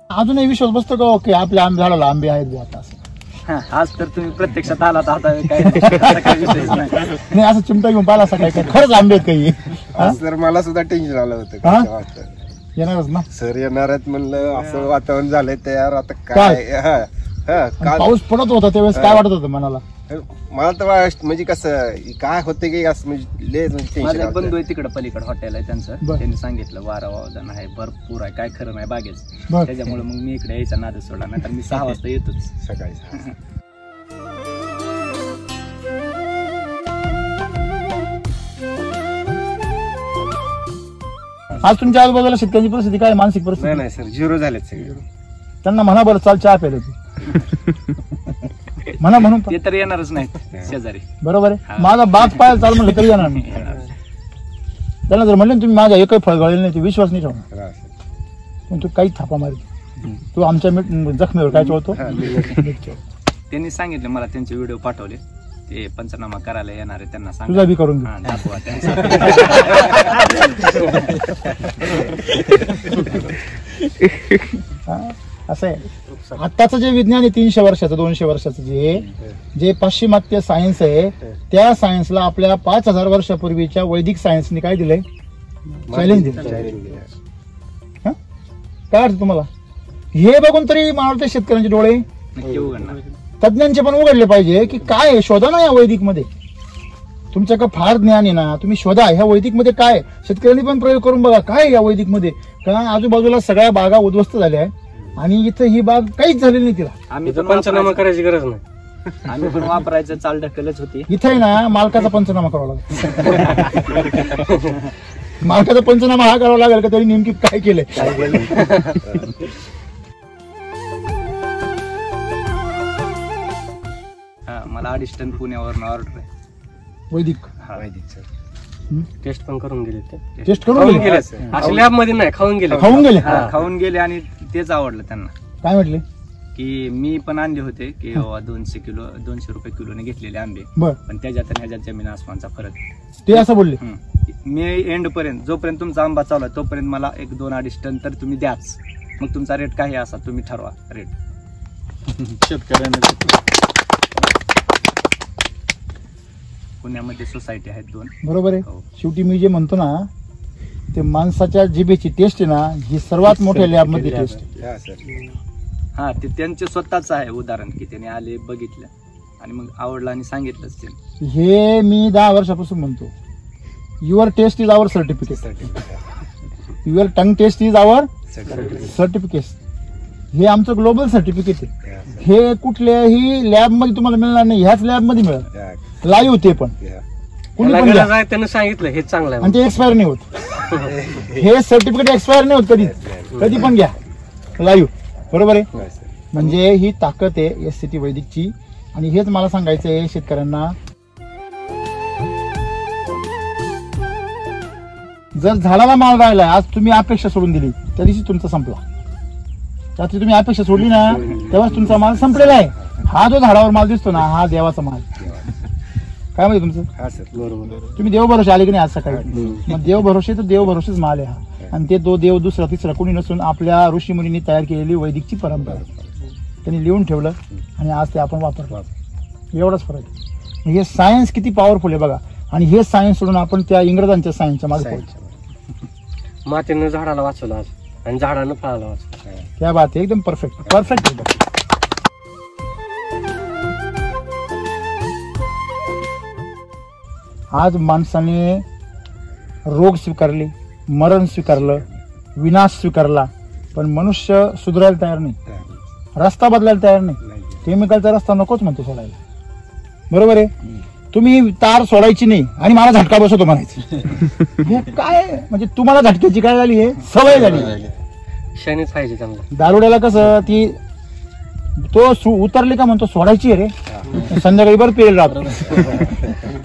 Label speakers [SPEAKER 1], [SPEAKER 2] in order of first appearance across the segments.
[SPEAKER 1] अजूनही विश्वास बसतो का की आपल्या झाडाला आंबे आहेत बुवा आता असं?
[SPEAKER 2] आज तर तुम्ही प्रत्यक्षात आलात आता काय विषयच नाही.
[SPEAKER 1] नाही असं चिमटा घेऊन पाहिला असं काय काय खरंच आंबे आहेत काही?
[SPEAKER 3] सर मला सुद्धा टेन्शन आलं होतं.
[SPEAKER 1] येणारच ना
[SPEAKER 3] सर येणार आहेत म्हणलं, असं वातावरण झालंय तयार. आता काय
[SPEAKER 1] पाऊस पडत होता त्यावेळेस काय वाटत होतं मनाला?
[SPEAKER 3] मला तर म्हणजे कसं काय होते की असं म्हणजे
[SPEAKER 2] माझा बंधू आहे तिकडे पलीकडे हॉटेल आहे त्यांचं. त्यांनी सांगितलं वारा वावदान आहे, भरपूर आहे, काय खरं नाही बागेच. त्याच्यामुळे मग मी इकडे यायचा नाद सोडा, नाही तर मी 6 वाजता येतोच
[SPEAKER 3] सकाळी.
[SPEAKER 1] आज तुमच्या आजूबाजूला शेतकऱ्यांची परिस्थिती काय, मानसिक परिस्थिती?
[SPEAKER 3] नाही सर, 0 झालेत सगळे.
[SPEAKER 1] त्यांना म्हणा बरं चाल चहा प्यायला तू म्हणा म्हणून
[SPEAKER 2] ते तर येणारच नाही शेजारी.
[SPEAKER 1] बरोबर आहे. माझा बाग पाय चाल म्हणलं तरी येणार नाही. त्यांना जर म्हणलं तुम्ही माझ्या एकही फळ गळेल नाही ते विश्वास नाही ठेवणार. पण तू काही थापा मारली, तू आमच्या जखमीवर काय चोळतो.
[SPEAKER 2] त्यांनी सांगितलं मला, त्यांचे व्हिडिओ पाठवले, ते पंचनामा करायला येणार आहे, त्यांना सांग
[SPEAKER 1] तुझा बी करून घे. असं आहे आताचं जे विज्ञान आहे 300 वर्षाचं 200 वर्षाचं जे पाश्चिमात्य सायन्स आहे, त्या सायन्सला आपल्या 5000 वर्षापूर्वीच्या वैदिक सायन्सने काय दिलंय? चॅलेंज दिलं. काय वाटतं तुम्हाला? हे बघून तरी मला वाटतं शेतकऱ्यांचे डोळे, तज्ञांचे पण उघडले पाहिजे की काय शोधा ना या वैदिक मध्ये. तुमच्याकडे फार ज्ञान आहे ना, तुम्ही शोधा ह्या वैदिक मध्ये काय. शेतकऱ्यांनी पण प्रयोग करून बघा काय या वैदिक मध्ये. कारण आजूबाजूला सगळ्या बागा उद्ध्वस्त झाल्या आहे आणि इथं ही बाग काहीच झालेली नाही. तिला
[SPEAKER 2] आम्ही पंचनामा करायची गरज नाही, आम्ही पण वापरायचं चाल ढकलच होती.
[SPEAKER 1] इथे आहे ना मालकाचा पंचनामा करावा लागेल. मालकाचा पंचनामा हा करावा लागेल का तरी नेमकी काय केलंय.
[SPEAKER 2] मला 2.5 टन पुण्यावरून ऑर्डर आहे.
[SPEAKER 1] वैदिक
[SPEAKER 2] टेस्ट पण करून गेले ते.
[SPEAKER 1] टेस्ट करून गेले
[SPEAKER 2] लॅब मध्ये नाही, खाऊन गेले आणि तेच आवडलं त्यांना.
[SPEAKER 1] काय म्हटले
[SPEAKER 2] की मी पण आणले होते की 200 रुपये किलोने घेतलेले आंबे, पण त्याच्यात आणि ह्याच्यात जमीन आसमानचा फरक.
[SPEAKER 1] ते असं बोलले.
[SPEAKER 2] मे एंड पर्यंत जोपर्यंत तुमचा आंबा चालू आहे तोपर्यंत मला 1-2-2.5 टन तर तुम्ही द्याच, मग तुमचा रेट काही असा तुम्ही ठरवा रेट.
[SPEAKER 1] शेतकऱ्यांना
[SPEAKER 2] पुण्यामध्ये सोसायटी आहेत 2.
[SPEAKER 1] बरोबर आहे. शेवटी मी जे म्हणतो ना ते माणसाच्या जिभेची टेस्ट आहे ना, ही सर्वात मोठ्या लॅब मध्ये टेस्ट आहे.
[SPEAKER 2] हा, ते त्यांचे स्वतःच आहे उदाहरण की त्याने आले, बघितलं आणि मग आवडलं आणि सांगितलंच ते.
[SPEAKER 1] हे मी 10 वर्षापासून म्हणतो, your taste is our certificate, your tongue taste is our certificate. हे आमचं ग्लोबल सर्टिफिकेट आहे. हे कुठल्याही लॅब मध्ये तुम्हाला मिळणार नाही, ह्याच लॅब मध्ये मिळेल. लाईव्ह होते पण कुणी पण
[SPEAKER 2] त्यांनी सांगितलं हे चांगलं आहे
[SPEAKER 1] आणि ते एक्सपायर नाही होत. हे सर्टिफिकेट एक्सपायर नाही होत कधी पण घ्या लाईव्ह. बरोबर आहे. म्हणजे ही ताकद आहे SCT वैदिकची. आणि हेच मला सांगायचं आहे शेतकऱ्यांना, जर झाडाला माल राहिला, आज तुम्ही अपेक्षा सोडून दिली त्या दिवशी तुमचा संपला. त्याची तुम्ही अपेक्षा सोडली ना तेव्हाच तुमचा माल संपलेला आहे. हा जो झाडावर माल दिसतो ना हा देवाचा माल. काय म्हणजे तुमचं? बरोबर. तुम्ही देव भरोसे आले की नाही आज सकाळी? मग देव भरोसे तर देव भरोसेच माल आहे हा. आणि ते तो देव दुसरा तिसरा कोणी नसून आपल्या ऋषी मुनींनी तयार केलेली वैदिकची परंपरा त्यांनी लिहून ठेवलं आणि आज ते आपण वापरतो. एवढाच फरक आहे. हे सायन्स किती पॉवरफुल आहे बघा. आणि हे सायन्स सोडून आपण त्या इंग्रजांच्या सायन्सच्या मागे पडतो.
[SPEAKER 2] मातीनं झाडाला वाचवलं आज आणि झाडानं फळाला वाचवलं.
[SPEAKER 1] क्या बात आहे. एकदम परफेक्ट परफेक्ट एकदम. आज माणसाने रोग स्वीकारले, मरण स्वीकारलं, विनाश स्वीकारला, पण मनुष्य सुधारायला तयार नाही, रस्ता बदलायला तयार नाही. केमिकलचा रस्ता नकोच म्हणतो सोडायला. बरोबर आहे. तुम्ही तार सोडायची नाही आणि मला झटका बसवतो म्हणायचं. हे काय म्हणजे तुम्हाला झटक्याची काय झाली आहे, सवय झाली.
[SPEAKER 4] शनीच पाहिजे चांगला.
[SPEAKER 1] दारुड्याला कसं ती तो उतरली का म्हणतो सोडायची आहे रे, संध्याकाळी बरं पेल राहतो.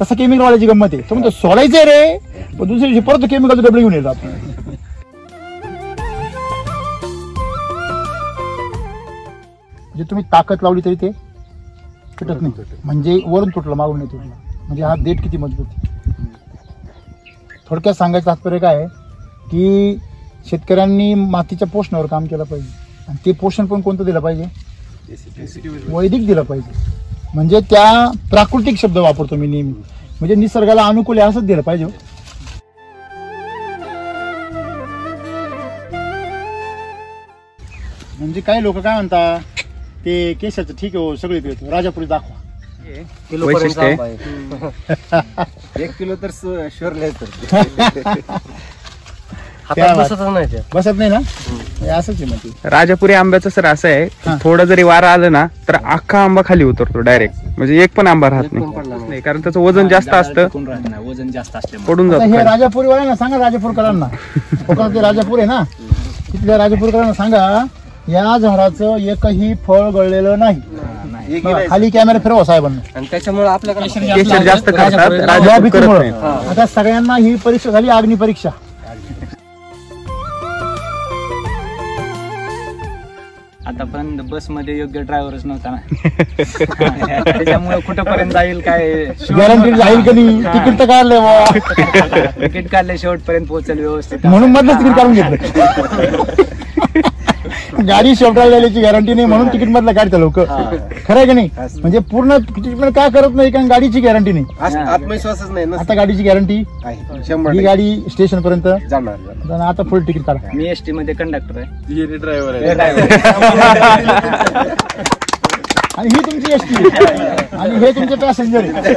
[SPEAKER 1] तसं केमिकल वाल्याची गंमत आहे. तो म्हणतो सोडायचंय रे, पण दुसऱ्या दिवशी परत केमिकलचं डबल घेऊन येतात. म्हणजे तुम्ही ताकद लावली तरी ते तुटत नाही. म्हणजे वरून तुटलं, मागून नाही तुटलं. म्हणजे हा देठ किती मजबूत. थोडक्यात सांगायचं तात्पर्य काय आहे की शेतकऱ्यांनी मातीच्या पोषणावर काम केलं पाहिजे. आणि ते पोषण पण कोणतं दिलं पाहिजे, वैदिक दिलं पाहिजे. म्हणजे त्या प्राकृतिक शब्द वापरतो मी नेहमी, म्हणजे निसर्गाला अनुकूल आहे असंच दिलं पाहिजे. म्हणजे काही लोक काय म्हणतात ते केसाचं ठीक आहे, सगळे पिळतो, राजापुरी दाखवा.
[SPEAKER 4] वैशिष्ट्य आहे.
[SPEAKER 3] 1 किलो तर शोरले तर
[SPEAKER 4] हातात बसतच नाही ते.
[SPEAKER 1] बसत नाही ना, हे असंच आहे. म्हणजे
[SPEAKER 5] राजापुरी आंब्याचं सर असं आहे की
[SPEAKER 1] हा.
[SPEAKER 5] थोडं जरी वारा आलं ना तर अख्खा आंबा खाली उतरतो डायरेक्ट. म्हणजे एक पण आंबा राहत नाही, कारण त्याचं वजन जास्त असतं,
[SPEAKER 2] वजन जास्त असल्यामुळे
[SPEAKER 5] पडून
[SPEAKER 1] आता
[SPEAKER 5] जातं
[SPEAKER 1] हे
[SPEAKER 5] खाली.
[SPEAKER 1] राजापुरीवाल्यांना सांगा, राजापूरकरांना, कोकणातले राजापूर आहे ना, तिथल्या राजापूरकरांना सांगा या झाडाचं एकही फळ गळलेलं नाही. बघा, खाली कॅमेरा फिरवा साहेबांना.
[SPEAKER 4] आणि त्याच्यामुळे आपल्याकडे
[SPEAKER 5] केशर जास्त करतात,
[SPEAKER 1] या
[SPEAKER 5] राजापूर करत
[SPEAKER 1] भीतीमुळे.
[SPEAKER 5] नाही.
[SPEAKER 1] आता सगळ्यांना ही परीक्षा झाली, अग्नी परीक्षा.
[SPEAKER 2] आतापर्यंत बसमध्ये योग्य ड्रायव्हरच नव्हता ना. त्याच्यामुळे कुठंपर्यंत जाईल काय
[SPEAKER 1] गॅरंटी जाईल का नाही, तिकीट तर काढलंय बुवा.
[SPEAKER 2] तिकीट काढले शेवटपर्यंत पोहोचेल व्यवस्थित.
[SPEAKER 1] म्हणून मधलं तिकीट काढून घेतलं. गाडी शेवटायला झाल्याची गॅरंटी नाही म्हणून तिकीट मधलं काढतात लोक. खरं आहे की नाही. म्हणजे पूर्ण तिकीट काय करत नाही कारण गाडीची गॅरंटी नाही.
[SPEAKER 3] आत्मविश्वासच नाही ना.
[SPEAKER 1] आता गाडीची गॅरंटी
[SPEAKER 3] आहे.
[SPEAKER 1] ही
[SPEAKER 3] 100%
[SPEAKER 1] गाडी स्टेशन पर्यंत
[SPEAKER 3] जाणार.
[SPEAKER 1] आता फुल तिकीट काढा.
[SPEAKER 2] मी एसटी मध्ये कंडक्टर आहे.
[SPEAKER 1] आणि ही तुमची एसटी आणि हे तुमचे पॅसेंजर आहे.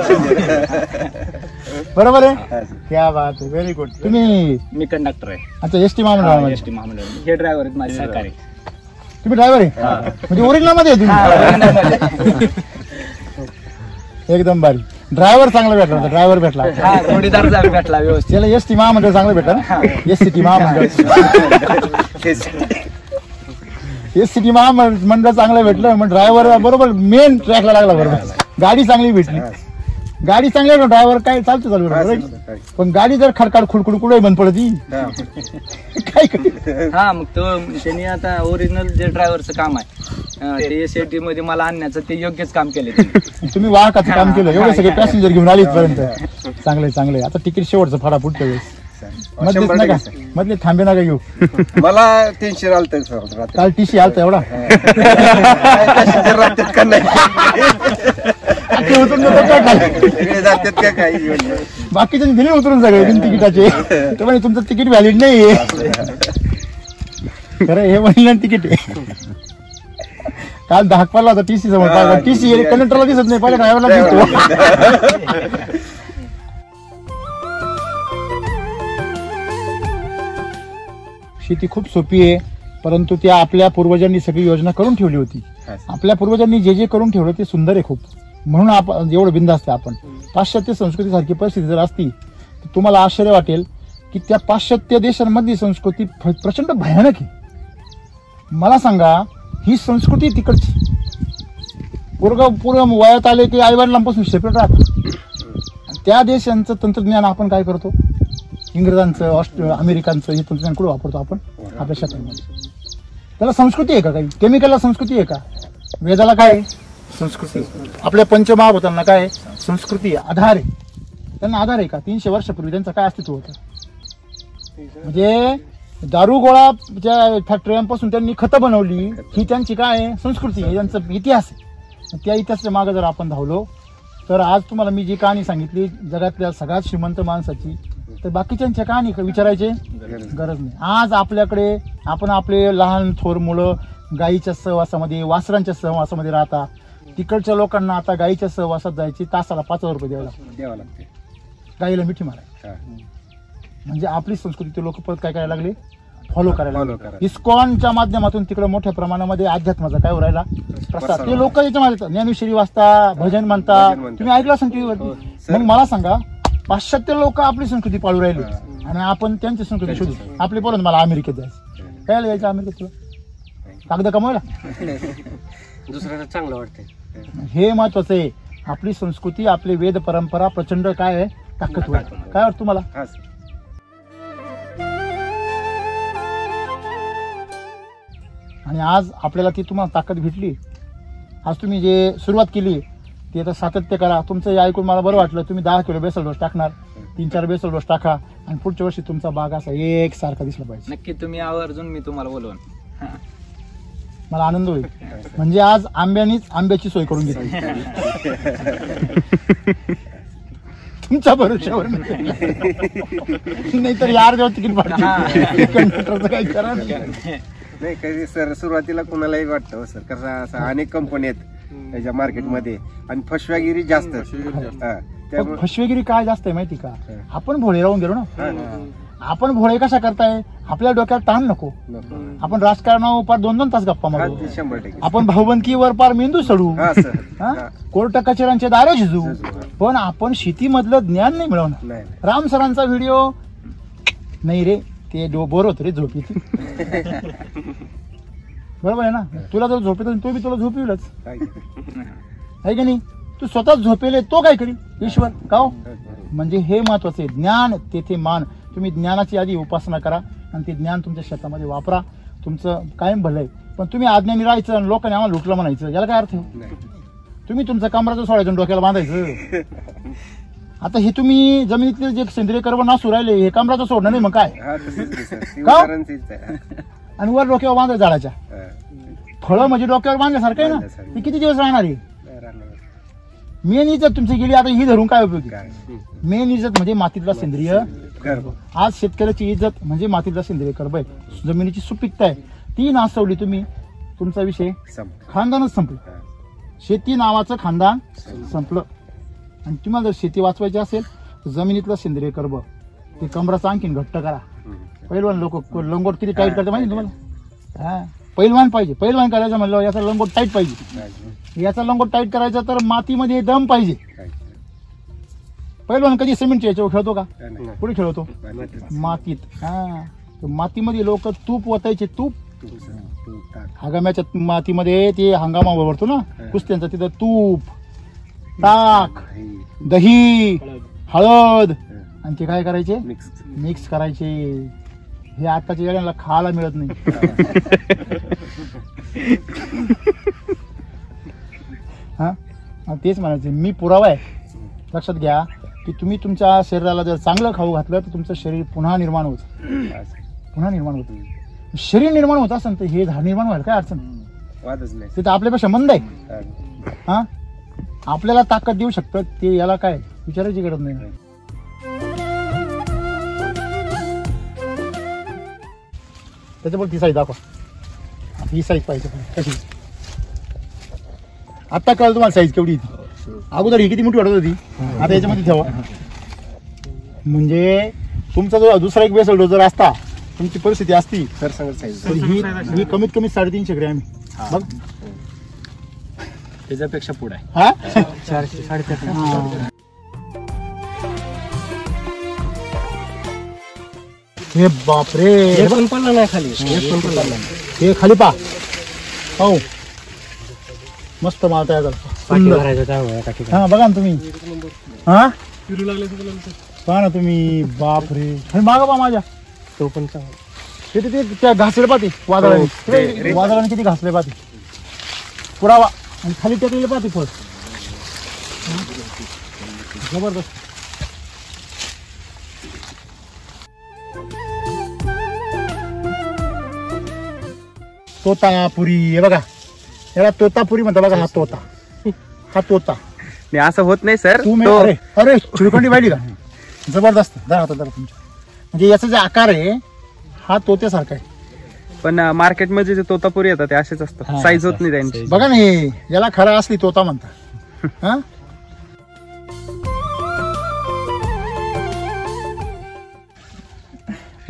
[SPEAKER 1] बरोबर आहे. क्या बात आहे, व्हेरी गुड. तुम्ही
[SPEAKER 2] मी कंडक्टर आहे
[SPEAKER 1] आता एसटी महामंडळामध्ये
[SPEAKER 2] एसटी महामंडळ. हे ड्रायव्हर आहेत माझे सहकारी.
[SPEAKER 1] तुम्ही ड्रायव्हर आहे म्हणजे ओरिजिनल मध्ये आहे तुम्ही. एकदम भारी. ड्रायव्हर चांगला भेटला होता, ड्रायव्हर भेटला.
[SPEAKER 2] जोडीदार भेटला व्यवस्थित.
[SPEAKER 1] त्याला एसटी महामंडळ चांगलं भेटलं ना. एसटी महामंडळ एसटी महामंडळ चांगलं भेटलं मग ड्रायव्हर बरोबर मेन ट्रॅकला लागला. बरोबर गाडी चांगली भेटली. गाडी चांगली ना, ड्रायव्हर काय चालतो चालू बरोबर. पण गाडी जर खडखड खुडखुड कुठे बंद पडती काय करेल.
[SPEAKER 2] हा मग तो त्यांनी आता ओरिजिनल जे ड्रायव्हरचं काम आहे ते एसटी मध्ये मला आणण्याचं ते योग्यच काम केले.
[SPEAKER 1] तुम्ही वाहकाचं काम केलं, एवढे सगळे पॅसेंजर घेऊन आले इथपर्यंत. चांगले चांगले. आता तिकीट शेवटचं फाडा पुढच्या वेळेस मधलेच नका, मधले थांबे नका घेऊ.
[SPEAKER 3] मला टेन्शन आलं
[SPEAKER 1] काल टीसी आलता एवढा
[SPEAKER 3] का नाही.
[SPEAKER 1] ते उतरून देतात काय खाली.
[SPEAKER 3] सगळे जातात का काही.
[SPEAKER 1] बाकीचे दिले उतरून सगळे बिन तिकिटाचे. ते म्हणे तुमचं तिकीट व्हॅलिड नाहीये. खरं हे महिला तिकीट आहे. काल धाक पडला होता टीसी समोर. टीसी कंडक्टरला दिसत नाही, पहिल्या ड्रायव्हरला दिसतो. शेती खूप सोपी आहे, परंतु त्या आपल्या पूर्वजांनी सगळी योजना करून ठेवली होती. आपल्या पूर्वजांनी जे जे करून ठेवलं ते सुंदर आहे खूप. म्हणून आपण एवढं बिनधास्त आहे. आपण पाश्चात्य संस्कृतीसारखी परिस्थिती जर असती तर तुम्हाला आश्चर्य वाटेल की त्या पाश्चात्य देशांमधली संस्कृती प्रचंड भयानक आहे. मला सांगा ही संस्कृती तिकडची. पूर्ण वयात आले की आईवडिलांपासून सेपरेट राहतात. त्या देशांचं तंत्रज्ञान आपण काय करतो, इंग्रजांचं अमेरिकांचं हे तंत्रज्ञान कुठं वापरतो आपण आपल्या शेतांमध्ये. त्याला संस्कृती आहे का काही. केमिकलला संस्कृती आहे का. वेदाला काय संस्कृती. आपल्या पंचमहाभूतांना काय संस्कृती आधार आहे. त्यांना आधार आहे का. 300 वर्षापूर्वी त्यांचं काय अस्तित्व होतं. म्हणजे दारू गोळा ज्या फॅक्टरीपासून त्यांनी खतं बनवली ही त्यांची काय संस्कृती आहे, त्यांचा इतिहास आहे. त्या इतिहासाच्या मागे जर आपण धावलो तर आज तुम्हाला मी जी कहाणी सांगितली जगातल्या सगळ्यात श्रीमंत माणसाची, तर बाकीच्यांच्या कहाणी विचारायची गरज नाही. आज आपल्याकडे आपण आपले लहान थोर मुलं गायीच्या सहवासामध्ये वासरांच्या सहवासामध्ये राहता. तिकडच्या लोकांना आता गायीच्या सहवासात जायची तासाला 5,000 रुपये द्यावं लागते. गायीला मिठी मारायची. म्हणजे आपली संस्कृती लोक परत काय करायला लागले, फॉलो करायला
[SPEAKER 3] Follow
[SPEAKER 1] लागले.
[SPEAKER 3] करायला.
[SPEAKER 1] इस्कॉनच्या माध्यमातून तिकडे मोठ्या प्रमाणामध्ये अध्यात्माचा काय राहिला प्रसार. ते लोक याच्यामध्ये ज्ञानेश्वरी वाचता, भजन म्हणता,
[SPEAKER 3] भजन म्हणतात.
[SPEAKER 1] तुम्ही ऐकलं असेल टीव्हीवरती.
[SPEAKER 3] सर.
[SPEAKER 1] मग मला सांगा, पाश्चात्य लोक आपली संस्कृती पाळू राहिली आणि आपण त्यांची संस्कृती शोधू. आपले बोलत मला अमेरिकेत जायचं, काय जायचं अमेरिकेत तुला, कागद कमवायला.
[SPEAKER 4] दुसऱ्याला चांगलं वाटतंय.
[SPEAKER 1] हे महत्वाचं आहे. आपली संस्कृती, आपली वेद परंपरा प्रचंड काय आहे, ताकदवर. काय वाटतं तुम्हाला?
[SPEAKER 3] हा सर.
[SPEAKER 1] आणि आज आपल्याला ती तुम्हाला ताकद भेटली. आज तुम्ही जे सुरुवात केली ती आता सातत्य करा. तुमचं हे ऐकून मला बरं वाटलं. तुम्ही 10 किलो बेसल डोस टाकणार, 3-4 बेसल डोस टाका आणि पुढच्या वर्षी तुमचा बाग असा एक सारखा दिसला पाहिजे.
[SPEAKER 2] नक्की तुम्ही आवर्जून मी तुम्हाला बोलवून.
[SPEAKER 1] मला आनंद होईल. म्हणजे आज आंब्याची सोय करून घेतली तुमच्या भरोश्यावर. नाहीतर यार जेव्हा तिकीट पाडते कंडक्टरचं काही करा नाही.
[SPEAKER 3] नाही कधी सर सुरुवातीला कुणालाही वाटतं हो सर, कसं असं अनेक कंपनी आहेत त्याच्या मार्केटमध्ये आणि फसव्यागिरी जास्त. हा, त्यामुळे
[SPEAKER 1] फसवेगिरी काय जास्त आहे माहिती का? आपण भोळे राहून गेलो ना.
[SPEAKER 3] हा,
[SPEAKER 1] आपण भोळे कशा करताय? आपल्या डोक्यात ताण नको.
[SPEAKER 3] नको.
[SPEAKER 1] आपण राजकारणावर पार 2-2 तास गप्पा
[SPEAKER 3] हा,
[SPEAKER 1] मारू.
[SPEAKER 3] ते 100%.
[SPEAKER 1] आपण भाऊबंदकीवर पार मेंदू सडू.
[SPEAKER 3] हा सर.
[SPEAKER 1] हा?
[SPEAKER 3] हा.
[SPEAKER 1] कोर्ट कचेऱ्यांचे दारे शिजू. पण आपण शेतीमधलं ज्ञान नाही मिळवणार.
[SPEAKER 3] नाही
[SPEAKER 1] राम सरांचा व्हिडिओ नाही रे, ते बोर होत रे झोप येते. बरोबर आहे ना? तुला जर झोपेत तो बी तुला झोपविलच
[SPEAKER 3] काय.
[SPEAKER 1] आहे की नाही? तू स्वतःच झोपेले तो काय करील? ईश्वर का हो? म्हणजे हे महत्वाचं आहे. ज्ञान तेथे मान. तुम्ही ज्ञानाची आधी उपासना करा आणि ते ज्ञान तुमच्या शेतामध्ये वापरा. तुमचं कायम भलं आहे. पण तुम्ही अज्ञानी राहायचं आणि लोकांनी आम्हाला लुटलं म्हणायचं, याला काय अर्थ आहे?
[SPEAKER 3] नाही.
[SPEAKER 1] तुम्ही तुमचं कमराचं सोडायचं, डोक्याला बांधायचं. आता हे तुम्ही जमिनीतले जे सेंद्रिय कर्ब नासू राहिले, हे कमराचं सोडणं नाही मग काय?
[SPEAKER 3] हा, तसंच आहे सर. ते
[SPEAKER 1] का?
[SPEAKER 3] उदाहरण तेच आहे.
[SPEAKER 1] आणि वर डोक्यावर बांधायचं झाडाच्या.
[SPEAKER 3] हा.
[SPEAKER 1] फळं म्हणजे डोक्यावर बांधल्यासारखं आहे ना.
[SPEAKER 3] बांधल्यासारखं.
[SPEAKER 1] ती किती दिवस राहणार आहे?
[SPEAKER 3] नाही राहणार.
[SPEAKER 1] मेन इज्जत तुमची गेली. आता ही धरून काय उपयोग?
[SPEAKER 3] काय.
[SPEAKER 1] मेन इज्जत म्हणजे मातीतला सेंद्रिय.
[SPEAKER 3] गर्भ.
[SPEAKER 1] आज शेतकऱ्याची इज्जत म्हणजे मातीतला सेंद्रिय कर्ब आहे. जमिनीची सुपीकता आहे, ती नासवली तुम्ही, तुमचा विषय
[SPEAKER 3] संपलं.
[SPEAKER 1] खानदानच संपलं.
[SPEAKER 3] हा.
[SPEAKER 1] शेती नावाचं खानदान संपलं. आणि तुम्हाला जर शेती वाचवायची असेल तर जमिनीतलं सेंद्रिय कर्ब ते कमराचं आणखीन घट्ट करा. पहिलवान लोक लंगोट किती टाईट करते माहिती तुम्हाला? हा, पहिलवान पाहिजे. पहिलवान करायचं म्हणलं याचा लंगोट टाईट पाहिजे.
[SPEAKER 3] काय.
[SPEAKER 1] याचा लंगोट टाईट करायचा तर मातीमध्ये दम पाहिजे.
[SPEAKER 3] काय.
[SPEAKER 1] पहिलवान कधी सिमेंटच्या याच्यावर खेळतो का?
[SPEAKER 3] नाही.
[SPEAKER 1] कुठे खेळतो? मातीत. हा, तर मातीमध्ये लोक तूप ओतायचे. तूप हंगामाच्या मातीमध्ये ते हंगामा भरतो ना कुस्त्यांचा, तिथं तूप, ताक, दही, हळद आणि ते काय करायचे? मिक्स करायचे. हे आताच्या येड्यांना खायला मिळत नाही. हा, तेच म्हणायचे. मी पुरावा आहे. लक्षात घ्या की तुम्ही तुमच्या शरीराला जर चांगलं खाऊ घातलं तर तुमचं शरीर पुन्हा निर्माण होतं. पुन्हा निर्माण होतं. शरीर निर्माण होत असेल तर हे झाड निर्माण व्हायला काय अडचण?
[SPEAKER 3] वादच नाही.
[SPEAKER 1] ते तर आपल्यापेक्षा मंद आहे. हा, आपल्याला ताकद देऊ शकतं ते, याला काय विचारायची गरज नाही. त्याच्यावर ती साईज दाखवा. ही साईज पाहिजे कशी. आता कळलं तुम्हाला साईज केवढी होती? अगोदर ही किती मोठी वाटत होती, आता याच्यामध्ये ठेवा. म्हणजे तुमचा जो दुसरा एक बेसल डोस जर असता, तुमची परिस्थिती असती
[SPEAKER 3] सर सांगत साईज.
[SPEAKER 1] तर ही कमीत कमी 350 ग्रॅम आहे. बघ
[SPEAKER 2] त्याच्यापेक्षा पुढे आहे.
[SPEAKER 1] हा,
[SPEAKER 4] 400-450.
[SPEAKER 1] हा. हे बापरे,
[SPEAKER 4] एक पण पडला नाही खाली. एक पण पडला नाही.
[SPEAKER 1] हे खाली पा. हो, मस्त माल तयार झाला.
[SPEAKER 4] पाठी भरायचं त्यामुळे एका ठिकाणी.
[SPEAKER 1] हा, बघा ना तुम्ही. हा, पहा ना तुम्ही. बापरे, हे मागा पा माझ्या.
[SPEAKER 4] तो पण चांगला.
[SPEAKER 1] ते त्या घासले पाहते वादळाने. वादळाने किती घासले पाहते. पुरावा. आणि खाली टेकलेले पाहते फळ. जबरदस्त. तोतापुरी. हे बघा, याला तोतापुरी म्हणता. बघा हा तोता. हा तोता.
[SPEAKER 5] नाही असं होत नाही सर.
[SPEAKER 1] तुम्ही
[SPEAKER 5] तो
[SPEAKER 1] अरे अरे चिळकोंडी पाहिली का? जबरदस्त. जरा तुमच्या म्हणजे याचा जे आकार आहे हा तोत्यासारखा आहे.
[SPEAKER 5] पण मार्केटमध्ये जे तोतापुरी येतात ते असेच असतात.
[SPEAKER 1] हा,
[SPEAKER 5] साईज होत नाही त्यांची.
[SPEAKER 1] बघा ना, हे याला खरा असली तोता म्हणतात. हा,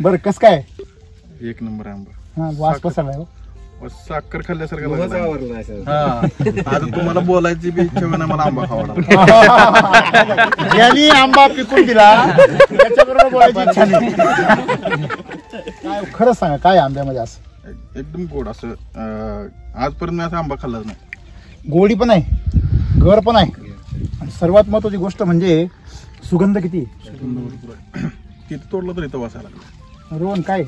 [SPEAKER 1] बरं कस काय
[SPEAKER 6] एक नंबर आंबा.
[SPEAKER 1] हा वास पसरलाय हो.
[SPEAKER 6] साखर खाल्ल्यासारखं
[SPEAKER 3] खूपच
[SPEAKER 6] लागलं.
[SPEAKER 3] आवडला असेल.
[SPEAKER 6] आता तुम्हाला बोलायची बी इच्छा होईना मला आंबा खावा.
[SPEAKER 1] यांनी आंबा पिकून दिला त्याच्याबरोबर बोलायची इच्छा नाही. काय खरं सांगा काय आंब्यामध्ये असं
[SPEAKER 6] एकदम गोड असं. आजपर्यंत मी असा आंबा खाल्लाच नाही.
[SPEAKER 1] गोडी पण आहे, घर पण आहे, आणि सर्वात महत्वाची गोष्ट म्हणजे सुगंध किती आहे.
[SPEAKER 6] किती तोडलं तरी तो वासायला लागला.
[SPEAKER 1] रोहन काय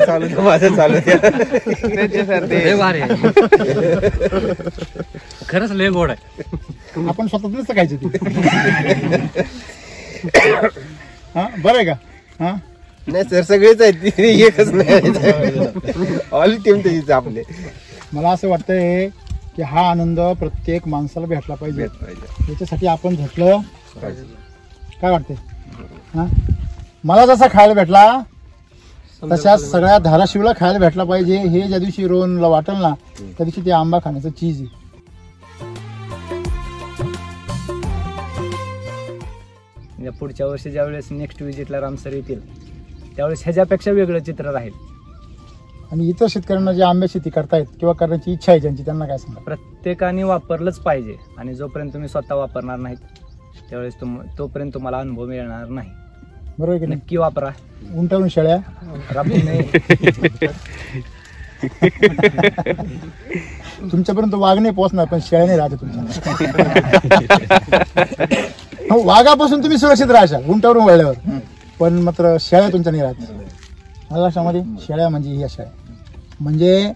[SPEAKER 3] चालू दे, माझं चालू द्या.
[SPEAKER 4] लय भारी आहे. खरंच लय गोड आहे.
[SPEAKER 1] आपण स्वतः नसतं खायचं ते. हा बरं आहे का हा
[SPEAKER 3] नाही सर सगळेच आहेत एकच नाही. ऑल टीम त्याचीच आपले.
[SPEAKER 1] मला असं वाटतंय की हा आनंद प्रत्येक माणसाला भेटला पाहिजे. याच्यासाठी आपण झटलं काय वाटतंय हा मला जसा खायला भेटला तशा सगळ्या धाराशिवला खायला भेटला पाहिजे. हे ज्या दिवशी रोहनला वाटेल ना त्या दिवशी ते आंबा खाण्याचं चीज आहे.
[SPEAKER 2] पुढच्या वर्षी ज्यावेळेस नेक्स्ट विजिटला रामसर येतील त्यावेळेस ह्याच्यापेक्षा वेगळं चित्र राहील.
[SPEAKER 1] आणि इतर शेतकऱ्यांना जे आंबे शेती करतायत किंवा करण्याची इच्छा आहे ज्यांची त्यांना काय सांगा.
[SPEAKER 2] प्रत्येकाने वापरलंच पाहिजे आणि जोपर्यंत तुम्ही स्वतः वापरणार नाहीत त्यावेळेस तोपर्यंत तुम्हाला अनुभव मिळणार नाही.
[SPEAKER 1] बरोबर की नाही.
[SPEAKER 2] नक्की वापरा.
[SPEAKER 1] उंटावरून शेळ्या
[SPEAKER 2] राबून नाही.
[SPEAKER 1] तुमच्यापर्यंत वाघ नाही पोहोचणार पण शेळ्या नाही राहते तुमच्या. हो, वाघापासून तुम्ही सुरक्षित राहाल उंटावरून वळल्यावर, पण मात्र शेळ्या तुमच्या नाही राहत. मला लक्षामध्ये शेळ्या म्हणजे ह्या शेळ्या म्हणजे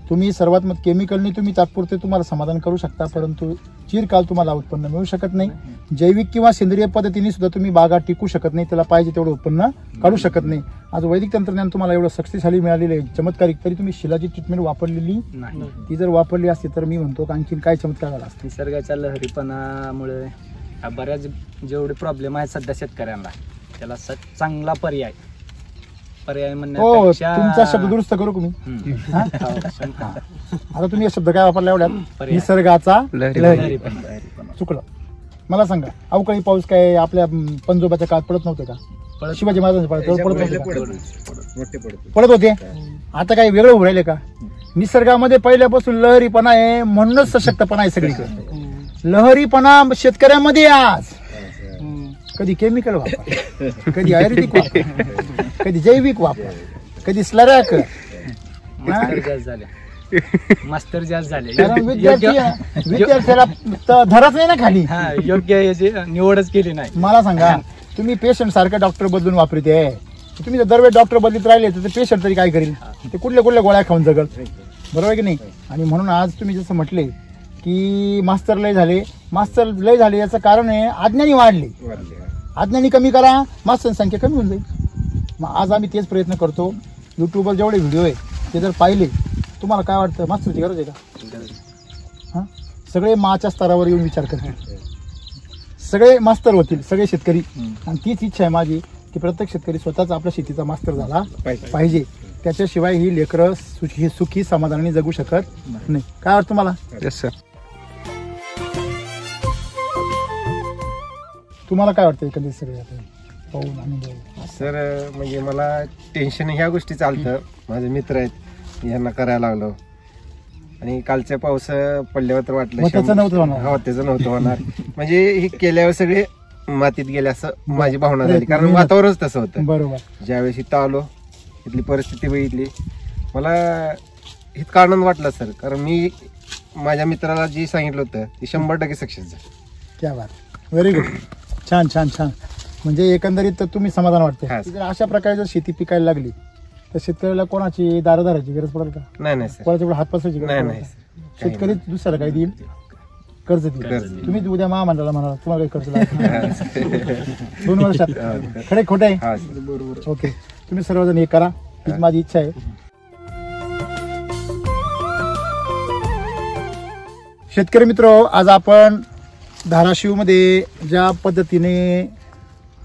[SPEAKER 1] तुम्ही सर्वात मग केमिकलनी तुम्ही तात्पुरते तुम्हाला समाधान करू शकता, परंतु चिरकाल तुम्हाला उत्पन्न मिळू शकत नाही. जैविक किंवा सेंद्रिय पद्धतीने सुद्धा तुम्ही बागा टिकू शकत नाही, त्याला पाहिजे तेवढं उत्पन्न काढू शकत नाही. आज वैदिक तंत्रज्ञान तुम्हाला एवढं शक्तिशाली मिळालेलं आहे चमत्कारिक, तरी तुम्ही शिलाची ट्रीटमेंट वापरलेली
[SPEAKER 2] नाही.
[SPEAKER 1] ती जर वापरली असती तर मी म्हणतो की आणखीन काय चमत्कार झाला असता.
[SPEAKER 2] निसर्गाच्या लहरीपणामुळे बऱ्याच जेवढे प्रॉब्लेम आहेत सध्या शेतकऱ्यांना त्याला चांगला पर्याय
[SPEAKER 1] हो
[SPEAKER 2] म्हणण्यापेक्षा
[SPEAKER 1] तुमचा शब्द दुरुस्त करू का मी. हा? आता तुम्ही हा शब्द काय वापरला एवढ्यात
[SPEAKER 2] पर्याय.
[SPEAKER 1] निसर्गाचा
[SPEAKER 5] लहरी.
[SPEAKER 1] लहरी. चुकलं. मला सांगा अवकाळी पाऊस काय आपल्या पंजोबाच्या काळात पडत नव्हते का. शिवाजी महाराजांच्या काळात पडत नव्हते का? पडत होते. आता काही वेगळं उभं राहिले का. निसर्गामध्ये पहिल्यापासून लहरीपणा आहे म्हणूनच सशक्तपणा आहे सगळीकडे. लहरीपणा शेतकऱ्यामध्ये आज कधी केमिकल वापर, कधी आयुर्वेदिक वापर, कधी जैविक वापर, कधी स्लरॅक.
[SPEAKER 2] मास्टर जास्त झाले.
[SPEAKER 1] कारण विद्यार्थ्याला धरत नाही ना खाली.
[SPEAKER 2] योग्य याची निवडच केली नाही.
[SPEAKER 1] मला सांगा तुम्ही पेशंट सारखं डॉक्टर बदलून वापरते. तुम्ही जर दरवेळेस डॉक्टर बदलीत राहिले तर पेशंट तरी काय करेल. ते कुठल्या गोळ्या खाऊन जगल. बरोबर की नाही. आणि म्हणून आज तुम्ही जसं म्हटले की मास्तर लय झाले याचं कारण आहे अज्ञानी वाढले. अज्ञानी कमी करा मास्तर संख्या कमी होऊन जाईल. मग आज आम्ही तेच प्रयत्न करतो. युट्यूबवर जेवढे व्हिडिओ आहे ते जर पाहिले तुम्हाला काय वाटतं मास्तरची गरज आहे का. हा सगळे माच्या स्तरावर येऊन विचार करतील, सगळे मास्तर होतील, सगळे शेतकरी. आणि तीच इच्छा आहे माझी की प्रत्येक शेतकरी स्वतःच आपल्या शेतीचा मास्तर झाला पाहिजे. त्याच्याशिवाय ही लेकरं सुखी समाधानाने जगू शकत नाही. काय वाटतं तुम्हाला.
[SPEAKER 5] Yes sir.
[SPEAKER 1] तुम्हाला काय वाटतं एकंदरीत सगळे पाहून अनुभव.
[SPEAKER 3] सर म्हणजे मला टेन्शन ह्या गोष्टी चालतं. माझे मित्र आहेत यांना करायला लागलो आणि कालच्या पाऊस पडल्यावर तर वाटलं
[SPEAKER 1] त्याचं नव्हतं होणार.
[SPEAKER 3] हो त्याचं नव्हतं होणार. म्हणजे हे केल्यावर सगळे मातीत गेले असं माझी भावना झाली. कारण वातावरणच तसं होतं.
[SPEAKER 1] बरोबर.
[SPEAKER 3] ज्यावेळेस इथं आलो इथली परिस्थिती बघितली मला इतका आनंद वाटला सर. कारण मी माझ्या मित्राला जे सांगितलं होतं ते 100% सक्सेस झालं.
[SPEAKER 1] क्या बात. Very good. छान छान छान. म्हणजे एकंदरीत तर तुम्ही समाधान वाटते. जर अशा प्रकारे जर शेती पिकायला लागली तर शेतकऱ्याला कोणाची दारादाराची गरज पडेल का.
[SPEAKER 3] नाही सर.
[SPEAKER 1] कोणाच्या हात पसरायची गरज
[SPEAKER 3] नाही
[SPEAKER 1] पडेल का? शेतकरी दुसऱ्याला काय देईल. कर्ज देईल. तुम्ही उद्या महामंडळाला म्हणा तुम्हाला काही कर्ज लागेल 2 वर्षात. खरे खोटे आहे. ओके तुम्ही सर्वजण हे करा हीच माझी इच्छा आहे. शेतकरी मित्र आज आपण धाराशिवमध्ये ज्या पद्धतीने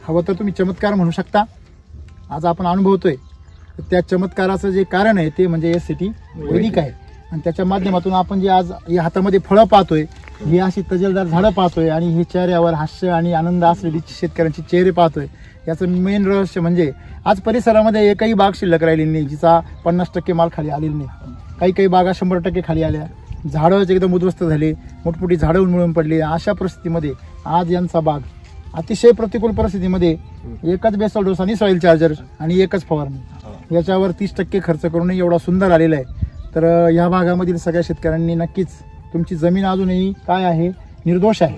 [SPEAKER 1] हवं तर तुम्ही चमत्कार म्हणू शकता आज आपण अनुभवतोय. त्या चमत्काराचं जे कारण आहे ते म्हणजे SCT वैदिक आहे. आणि त्याच्या माध्यमातून आपण जे आज या हातामध्ये फळं पाहतोय ही अशी तजेलदार झाडं पाहतोय आणि हे चेहऱ्यावर हास्य आणि आनंद असलेली शेतकऱ्यांचे चेहरे पाहतोय. याचं मेन रहस्य म्हणजे आज परिसरामध्ये एकही बाग शिल्लक राहिली नाही जिचा 50% माल खाली आलेला नाही. काही बागा 100% खाली आल्या. झाडंच एकदम उद्ध्वस्त झाले, मोठमोठी झाडं उन्मळून पडली. अशा परिस्थितीमध्ये आज यांचा बाग अतिशय प्रतिकूल परिस्थितीमध्ये एकच बेसल डोस आणि सॉइल चार्जर आणि एकच फवारणी याच्यावर 30% खर्च करूनही एवढा सुंदर आलेला आहे. तर या भागामधील सगळ्या शेतकऱ्यांनी नक्कीच तुमची जमीन अजूनही काय आहे, निर्दोष आहे.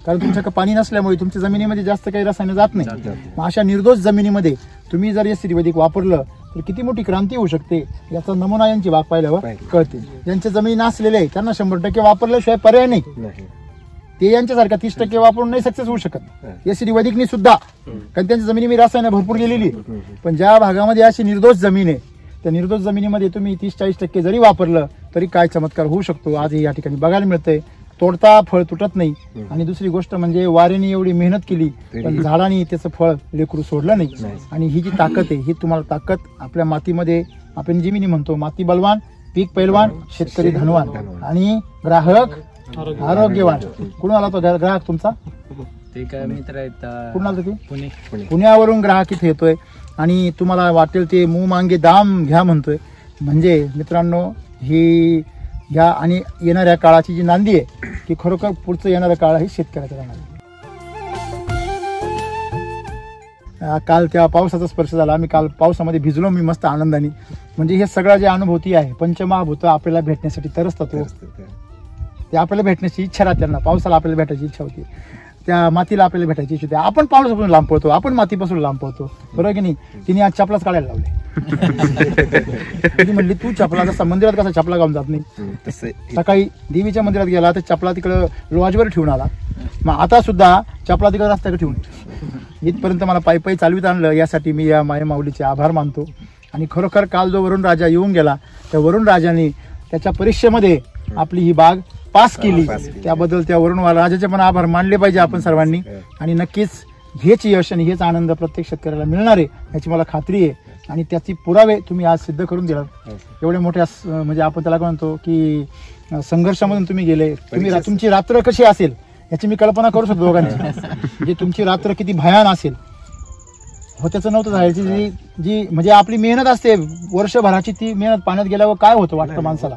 [SPEAKER 1] कारण तुमच्याकडे पाणी नसल्यामुळे तुमच्या जमिनीमध्ये जास्त काही रसायनं जात नाही. मग अशा निर्दोष जमिनीमध्ये तुम्ही जर एस वैदिक वापरलं तर किती मोठी क्रांती होऊ शकते याचा नमुना यांची बाग पाहिल्यावर कळते. ज्यांच्या जमिनी नसलेले आहे त्यांना 100% वापरल्याशिवाय पर्याय नाही. ते यांच्यासारख्या 30% वापरून नाही सक्सेस होऊ शकत. एस वैदिकनी सुद्धा, कारण त्यांच्या जमिनी मी रसायनं भरपूर गेलेली. पण ज्या भागामध्ये अशी निर्दोष जमीन आहे त्या निर्दोष जमिनीमध्ये तुम्ही 30-40% जरी वापरलं तरी काय चमत्कार होऊ शकतो आज या ठिकाणी बघायला मिळतंय. तोडता फळ तुटत नाही. आणि दुसरी गोष्ट म्हणजे वाऱ्याने एवढी मेहनत केली पण झाडाने त्याचं फळ लेकरू सोडलं नाही. आणि ही जी ताकद आहे ही तुम्हाला ताकद आपल्या मातीमध्ये, आपण जमिनी म्हणतो माती बलवान, पीक पैलवान, शेतकरी धनवान आणि ग्राहक आरोग्यवान. कुठून आला तो ग्राहक तुमचा?
[SPEAKER 2] ते काय मित्र आहेत
[SPEAKER 1] कुठून आला की
[SPEAKER 2] पुणे.
[SPEAKER 1] पुण्यावरून ग्राहक इथे येतोय आणि तुम्हाला वाटेल ते मुंह मांगे दाम घ्या म्हणतोय. म्हणजे मित्रांनो ही ह्या आणि येणाऱ्या काळाची जी नांदी आहे की खरोखर पुढचं येणारं काळ हे शेतकऱ्याचं राहणार. काल त्या पावसाचा स्पर्श झाला. आम्ही काल पावसामध्ये भिजलो मी मस्त आनंदाने. म्हणजे हे सगळं जे अनुभूती आहे पंचमहाभूत आपल्याला भेटण्यासाठी तरसतात. ते आपल्याला भेटण्याची इच्छा राहते त्यांना. पावसाला आपल्याला भेटायची इच्छा होती, त्या मातीला आपल्याला भेटायची इच्छा होती. आपण पावसापासून लांब पळतो, आपण मातीपासून लांब पळतो, बरोबर की नाही. तिने आज चपलाच काढायला लावले. ती म्हणली तू चपला कसा मंदिरात कसा चपला घालून जात नाही. सकाळी देवीच्या मंदिरात गेला तर चपला तिकडं लॉजवर ठेवून आला. मग आता सुद्धा चपला तिकडे रस्त्याकडे ठेवून इथपर्यंत मला पायी चालवीत आणलं. यासाठी मी या माय माऊलीचे आभार मानतो. आणि खरोखर काल जो वरुण राजा येऊन गेला त्या वरुण राजाने त्याच्या परीक्षेमध्ये आपली ही बाग पास केली. त्याबद्दल त्या वरुण राजाचे पण आभार मानले पाहिजे आपण सर्वांनी. आणि नक्कीच हेच यश आणि हेच आनंद प्रत्येक शेतकऱ्याला मिळणार आहे याची मला खात्री आहे. आणि त्याची पुरावे तुम्ही आज सिद्ध करून दिलात. एवढ्या मोठ्या म्हणजे आपण त्याला म्हणतो की संघर्षामधून तुम्ही गेले. तुमची रात्र कशी असेल याची मी कल्पना करू शकतो दोघांची. म्हणजे तुमची रात्र किती भयान असेल हो त्याचं नव्हतं जायची. जी म्हणजे आपली मेहनत असते वर्षभराची ती मेहनत पाण्यात गेल्यावर काय होतं वाटतं माणसाला.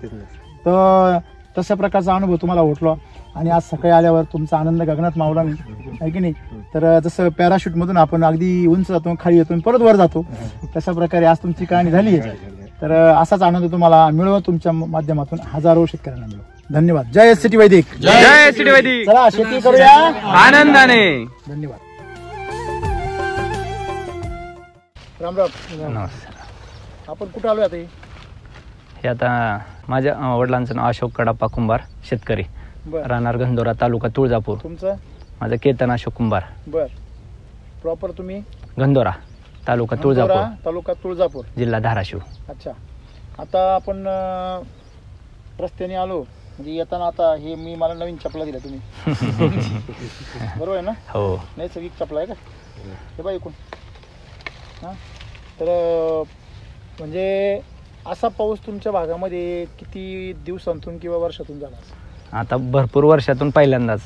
[SPEAKER 1] तर तशा प्रकारचा अनुभव तुम्हाला उठला. आणि आज सकाळी आल्यावर तुमचा आनंद गगनात मावला नाही आहे की नाही. तर जसं पॅराशूट मधून आपण अगदी उंच जातो, खाली येतो, परत वर जातो, तशा प्रकारे आज तुमची कहाणी झाली आहे. तर असाच आनंद तुम्हाला मिळवा तुमच्या माध्यमातून हजारो शेतकऱ्यांना मिळवा. धन्यवाद. जय सिटी वैदिक.
[SPEAKER 5] जय सिटी वैदिक.
[SPEAKER 1] चला शेती करूया
[SPEAKER 5] आनंदाने.
[SPEAKER 1] धन्यवाद. राम राम.
[SPEAKER 4] नमस्कार.
[SPEAKER 1] आपण कुठं आलोय आता?
[SPEAKER 4] हे आता माझ्या वडिलांचं नाव अशोक कडाप्पा कुंभार, शेतकरी,
[SPEAKER 1] बर.
[SPEAKER 4] राहणार गंधोरा, तालुका तुळजापूर.
[SPEAKER 1] तुमचं?
[SPEAKER 4] माझं केतन अशोक कुंभार,
[SPEAKER 1] बर. प्रॉपर तुम्ही?
[SPEAKER 4] गंधोरा, तालुका तुळजापूर,
[SPEAKER 1] तालुका तुळजापूर,
[SPEAKER 4] जिल्हा धाराशिव.
[SPEAKER 1] अच्छा. आता आपण रस्त्याने आलो म्हणजे येताना आता हे मला नवीन चपला दिल्या तुम्ही बरोबर आहे ना?
[SPEAKER 4] हो.
[SPEAKER 1] नैसर्गिक चपला आहे का हे बाई ऐकून. हां तर म्हणजे असा पाऊस तुमच्या भागामध्ये किती दिवसांतून किंवा वर्षातून झाला?
[SPEAKER 4] आता भरपूर वर्षातून पहिल्यांदाच.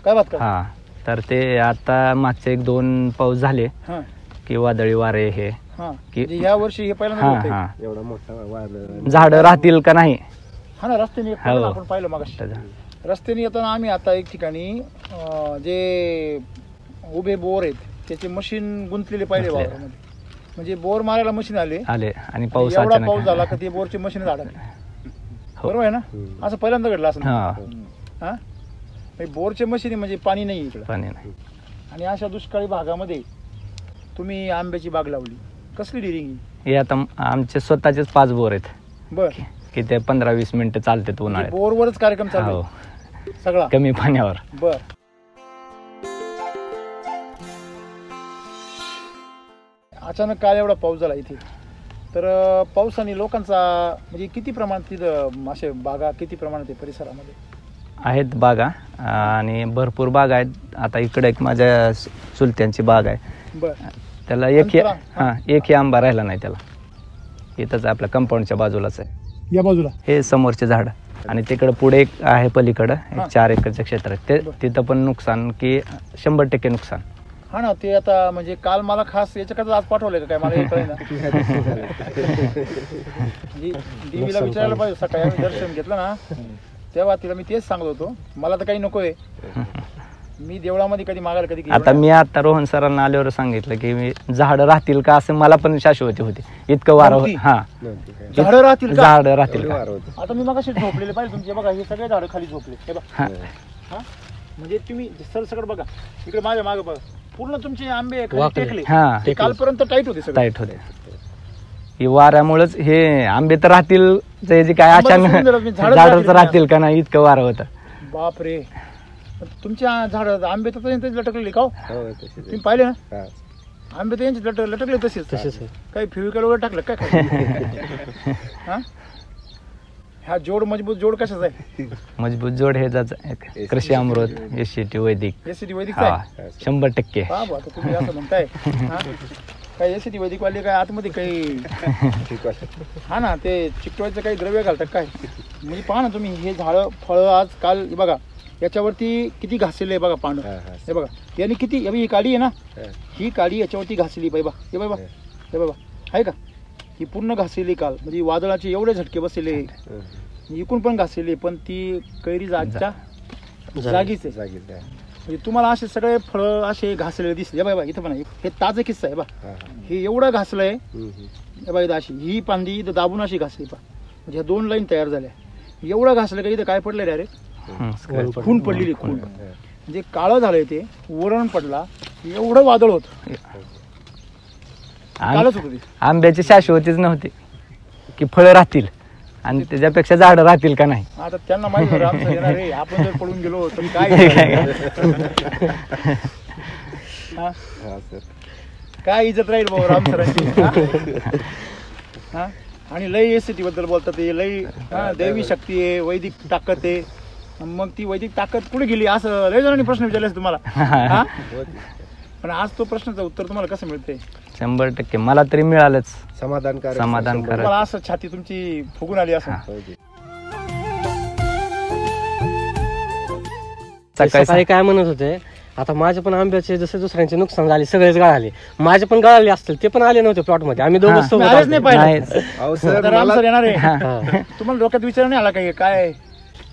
[SPEAKER 1] काय बात का?
[SPEAKER 4] हा तर ते आता मागचे 1-2 पाऊस झाले
[SPEAKER 1] हां
[SPEAKER 4] की वादळी वारे हे
[SPEAKER 1] हां
[SPEAKER 4] की
[SPEAKER 1] ह्या वर्षी हे पहिल्यांदा
[SPEAKER 4] हा
[SPEAKER 1] होतंय.
[SPEAKER 4] हा
[SPEAKER 3] एवढा मोठा वादळ
[SPEAKER 4] झाडं राहतील का नाही
[SPEAKER 1] हा ना रस्त्याने येताना
[SPEAKER 4] हो.
[SPEAKER 1] आपण पाहिलं मग रस्त्याने येताना आम्ही आता एक ठिकाणी जे उभे बोर आहेत त्याचे मशीन गुंतलेले पाहिले वावरामध्ये. म्हणजे बोर मारायला मशीन आले
[SPEAKER 4] आणि पाऊस
[SPEAKER 1] एवढा
[SPEAKER 4] अचानक
[SPEAKER 1] पाऊस झाला का ते बोरची मशीन अडकली. बरोबर आहे ना? असं पहिल्यांदा घडलं असं. हा बोरचे मशीन म्हणजे पाणी नाही इकडे.
[SPEAKER 4] पाणी नाही.
[SPEAKER 1] आणि अशा दुष्काळी भागामध्ये तुम्ही आंब्याची बाग लावली. कसली डिरिंग?
[SPEAKER 4] हे आता आमचे स्वतःचेच 5 बोर आहेत.
[SPEAKER 1] बर.
[SPEAKER 4] की ते 15-20 मिनिटं चालतात उन्हाळ्यात.
[SPEAKER 1] बोरवरच कार्यक्रम चालू
[SPEAKER 4] हो.
[SPEAKER 1] सगळा
[SPEAKER 4] कमी पाण्यावर.
[SPEAKER 1] बर. अचानक काल एवढा पाऊस झाला इथे. तर पावसाने लोकांचा म्हणजे किती प्रमाणात तिथं असे बागा किती प्रमाणात आहे परिसरामध्ये?
[SPEAKER 4] आहेत बागा आणि भरपूर बागा आहेत. आता इकडे एक माझ्या चुलत्यांची बाग आहे.
[SPEAKER 1] बर.
[SPEAKER 4] त्याला एकही आंबा राहिला नाही त्याला. इथंच आपल्या कंपाऊंडच्या बाजूलाच आहे.
[SPEAKER 1] या बाजूला
[SPEAKER 4] हे समोरचे झाड आणि तिकडं पुढे एक आहे पलीकडं एक 4 एकरचं क्षेत्र आहे. ते तिथं पण नुकसान की 100% नुकसान.
[SPEAKER 1] हा ना, ते आता म्हणजे काल मला खास याच्याकडे आज पाठवलंय का काय मला हे कळेना. देवीला विचारायला पाहिजे. सकाळी आम्ही दर्शन घेतलं ना तेव्हा तिला मी तेच सांगत होतो, मला तर काही नकोय, मी देवळामध्ये कधी मागायला कधी गेलो
[SPEAKER 4] आता मी आता रोहन सरांना आल्यावर सांगितलं की मी झाडं राहतील का असं मला पण शाश्वती होती. इतकं वारं
[SPEAKER 1] नव्हती.
[SPEAKER 4] हा
[SPEAKER 1] झाडं राहतील का?
[SPEAKER 4] झाडं राहतील का.
[SPEAKER 1] आता मी मगाशी झोपलेले पाहिजे तुमचे बघा, हे सगळे झाडं खाली झोपले हे बघा. हा म्हणजे तुम्ही सरसकट बघा इकडे माझ्या मागे बघा, पूर्ण तुमचे आंबे खाली टेकले.
[SPEAKER 4] हा
[SPEAKER 1] ते कालपर्यंत टाईट होते सगळे.
[SPEAKER 4] टाईट होते. ही वाऱ्यामुळेच हे आंबे तर राहतील जे काय
[SPEAKER 1] सोडून दिलं,
[SPEAKER 4] अचानक
[SPEAKER 1] मी झाडं
[SPEAKER 4] झाडच
[SPEAKER 1] राहतील
[SPEAKER 4] राहतील का नाही इतकं वारं होतं.
[SPEAKER 1] बापरे, तुमच्या झाड आंबे तर त्यांचे लटकलेले का हो? तुम्ही पाहिले ना आंबे तर यांचे लटकले तसेच काही फेविकल वगैरे टाकलं काय खाली? हा हा जोड मजबूत जोड कशाचा आहे?
[SPEAKER 4] मजबूत जोड हे कृषी अमृत SCT वैदिक
[SPEAKER 1] एसीटी वैदिक
[SPEAKER 4] हा 100%.
[SPEAKER 1] हा बा, आता तुम्ही असं म्हणताय हा? काय एसीटी वैदिक वाले काय आतमध्ये काही हा ना ते चिकटवायचं काही द्रव्य घालतात काय? म्हणजे पहा ना तुम्ही हे झाड फळ आज काल बघा याच्यावरती किती घासलेलं आहे बघा पांढरं. हे बघा यांनी किती ही काडी आहे ना, ही काडी याच्यावरती घासली बाई बा, हे बाबा हे बाबा आहे का, ही पूर्ण घासलेली काल म्हणजे वादळाचे एवढे झटके बसलेले इकून पण घासलेले, पण ती कैरी जागच्या जागीच आहे. म्हणजे तुम्हाला असे सगळे फळं असे घासलेले दिसले बाबा. इथं पण हे ताजं किस्सा आहे बा, हे एवढं घासलंय हे बघा. अशी ही पांदी इथं दाबून अशी घासली पा, म्हणजे ह्या 2 लाईन तयार झाल्या. एवढं घासलं का इथं काय पडलं डायरेक्ट खून पडलेली खून, म्हणजे काळं झालंय ते वरण पडला. एवढं वादळ होत कालच होत ते.
[SPEAKER 4] आंब्याची शाश्वतीच नव्हती की फळं राहतील आणि त्याच्यापेक्षा झाडं राहतील का नाही.
[SPEAKER 1] आता त्यांना माहिती होतं आमचं येणार रे, आपण जर पडून गेलो तर काय काय इज्जत राहील भाऊ राम सरांची. आणि लय SCT बद्दल बोलतात ते लय दैवी शक्ती आहे, वैदिक ताकद आहे. मग ती वैदिक ताकद कुठे गेली असं लय जणांनी प्रश्न विचारले तुम्हाला. पण आज तो प्रश्नाचं उत्तर तुम्हाला कसं मिळते?
[SPEAKER 4] 100% मला तरी मिळालंच.
[SPEAKER 3] समाधानकारक.
[SPEAKER 1] तुम्हाला असं छाती तुमची फुगून आली असं.
[SPEAKER 7] सकाळी काय म्हणत होते, आता माझे पण आंब्याचे जसे दुसऱ्यांचे नुकसान झाले सगळेच गळाले, माझे पण गळाले असतील, ते पण आले नव्हते प्लॉट मध्ये. आम्ही दोघं सोबत
[SPEAKER 1] आलेच नाही पाहिजे.
[SPEAKER 4] नाही.
[SPEAKER 1] राम सर येणार आहे, तुम्हाला डोक्यात विचार नाही आला काही काय?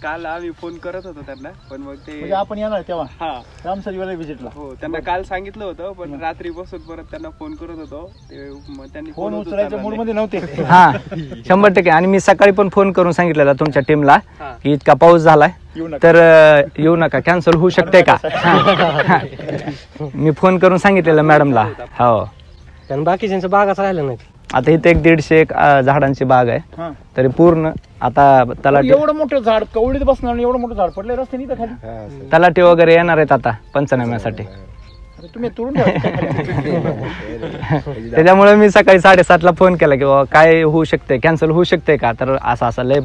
[SPEAKER 5] काल आम्ही फोन करत होतो त्यांना, पण मग ते
[SPEAKER 1] म्हणजे आपण येणार तेव्हा
[SPEAKER 5] हा
[SPEAKER 1] राम सर व्हिजिटला.
[SPEAKER 5] हो त्यांना काल सांगितलं होतं, पण रात्री बसून परत त्यांना फोन करत होतो ते, मग त्यांनी
[SPEAKER 1] फोन उचलायच्या मूड मध्ये नव्हते.
[SPEAKER 4] हा 100%. आणि मी सकाळी पण फोन करून सांगितलेला तुमच्या टीमला की इतका पाऊस झालाय तर येऊ नका, कॅन्सल होऊ शकते का. मी फोन करून सांगितलेलं मॅडमला. हो
[SPEAKER 7] कारण बाकीच्यांच्या बागाच राहिलं नाही.
[SPEAKER 4] आता इथे 150 झाडांची बाग आहे, तरी पूर्ण आता तलाठी
[SPEAKER 1] एवढं मोठं झाड कवडीत बसणार आणि एवढं मोठं झाड पडलंय रस्त्याने इथं खाली.
[SPEAKER 4] तलाठी वगैरे येणार आहेत आता पंचनाम्यासाठी.
[SPEAKER 1] तुम्ही तुरून ठेवा.
[SPEAKER 4] त्याच्यामुळे मी सकाळी 7:30ला फोन केला की बाबा काय होऊ शकते, कॅन्सल होऊ शकते का. तर असं असं लय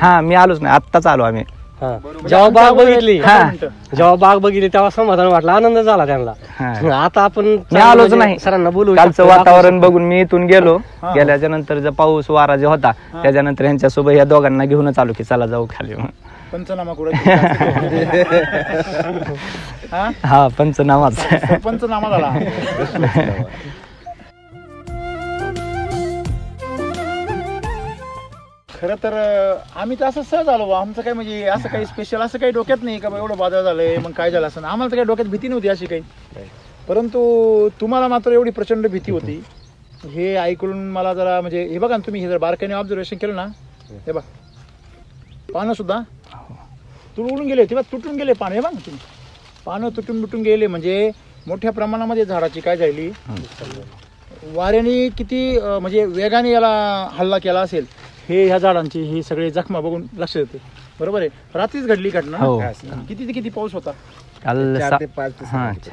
[SPEAKER 4] हा मी आलोच नाही, आत्ताच आलो आम्ही.
[SPEAKER 7] जेव्हा बाग बघितली तेव्हा समाधान वाटलं, आनंद झाला त्यांना. आता आपण
[SPEAKER 4] मी आलोच नाही
[SPEAKER 7] सरांना बोलू.
[SPEAKER 4] कालचं वातावरण बघून मी इथून गेलो. गेल्याच्या नंतर जो पाऊस वारा जे होता त्याच्यानंतर यांच्यासोबत या दोघांना घेऊनच आलो की चला जाऊ खाली.
[SPEAKER 1] पंचनामा
[SPEAKER 4] हा पंचनामाच
[SPEAKER 1] पंचनामा झाला. खरं तर आम्ही तर असं सहज आलो. आमचं काही म्हणजे असं काही स्पेशल असं काही डोक्यात नाही का एवढं बाजार झालंय मग काय झालं असं. आम्हाला तर काही डोक्यात भीती नव्हती अशी काही, परंतु तुम्हाला मात्र एवढी प्रचंड भीती होती. हे ऐकून मला जरा म्हणजे हे बघा तुम्ही हे जर बारकाईने ऑब्झर्वेशन केलं ना, हे बघा पानं सुद्धा तुडून गेले, तेव्हा तुटून गेले पानं. हे बघा तुम्ही पानं तुटून गेले, म्हणजे मोठ्या प्रमाणामध्ये झाडाची काय झाली वाऱ्याने किती म्हणजे वेगाने याला हल्ला केला असेल हे ह्या झाडांची ही सगळे जखमा बघून लक्षात येते. बरोबर आहे. रात्रीच घडली घटना. किती पाऊस होता
[SPEAKER 4] काल.
[SPEAKER 3] 4 ते 5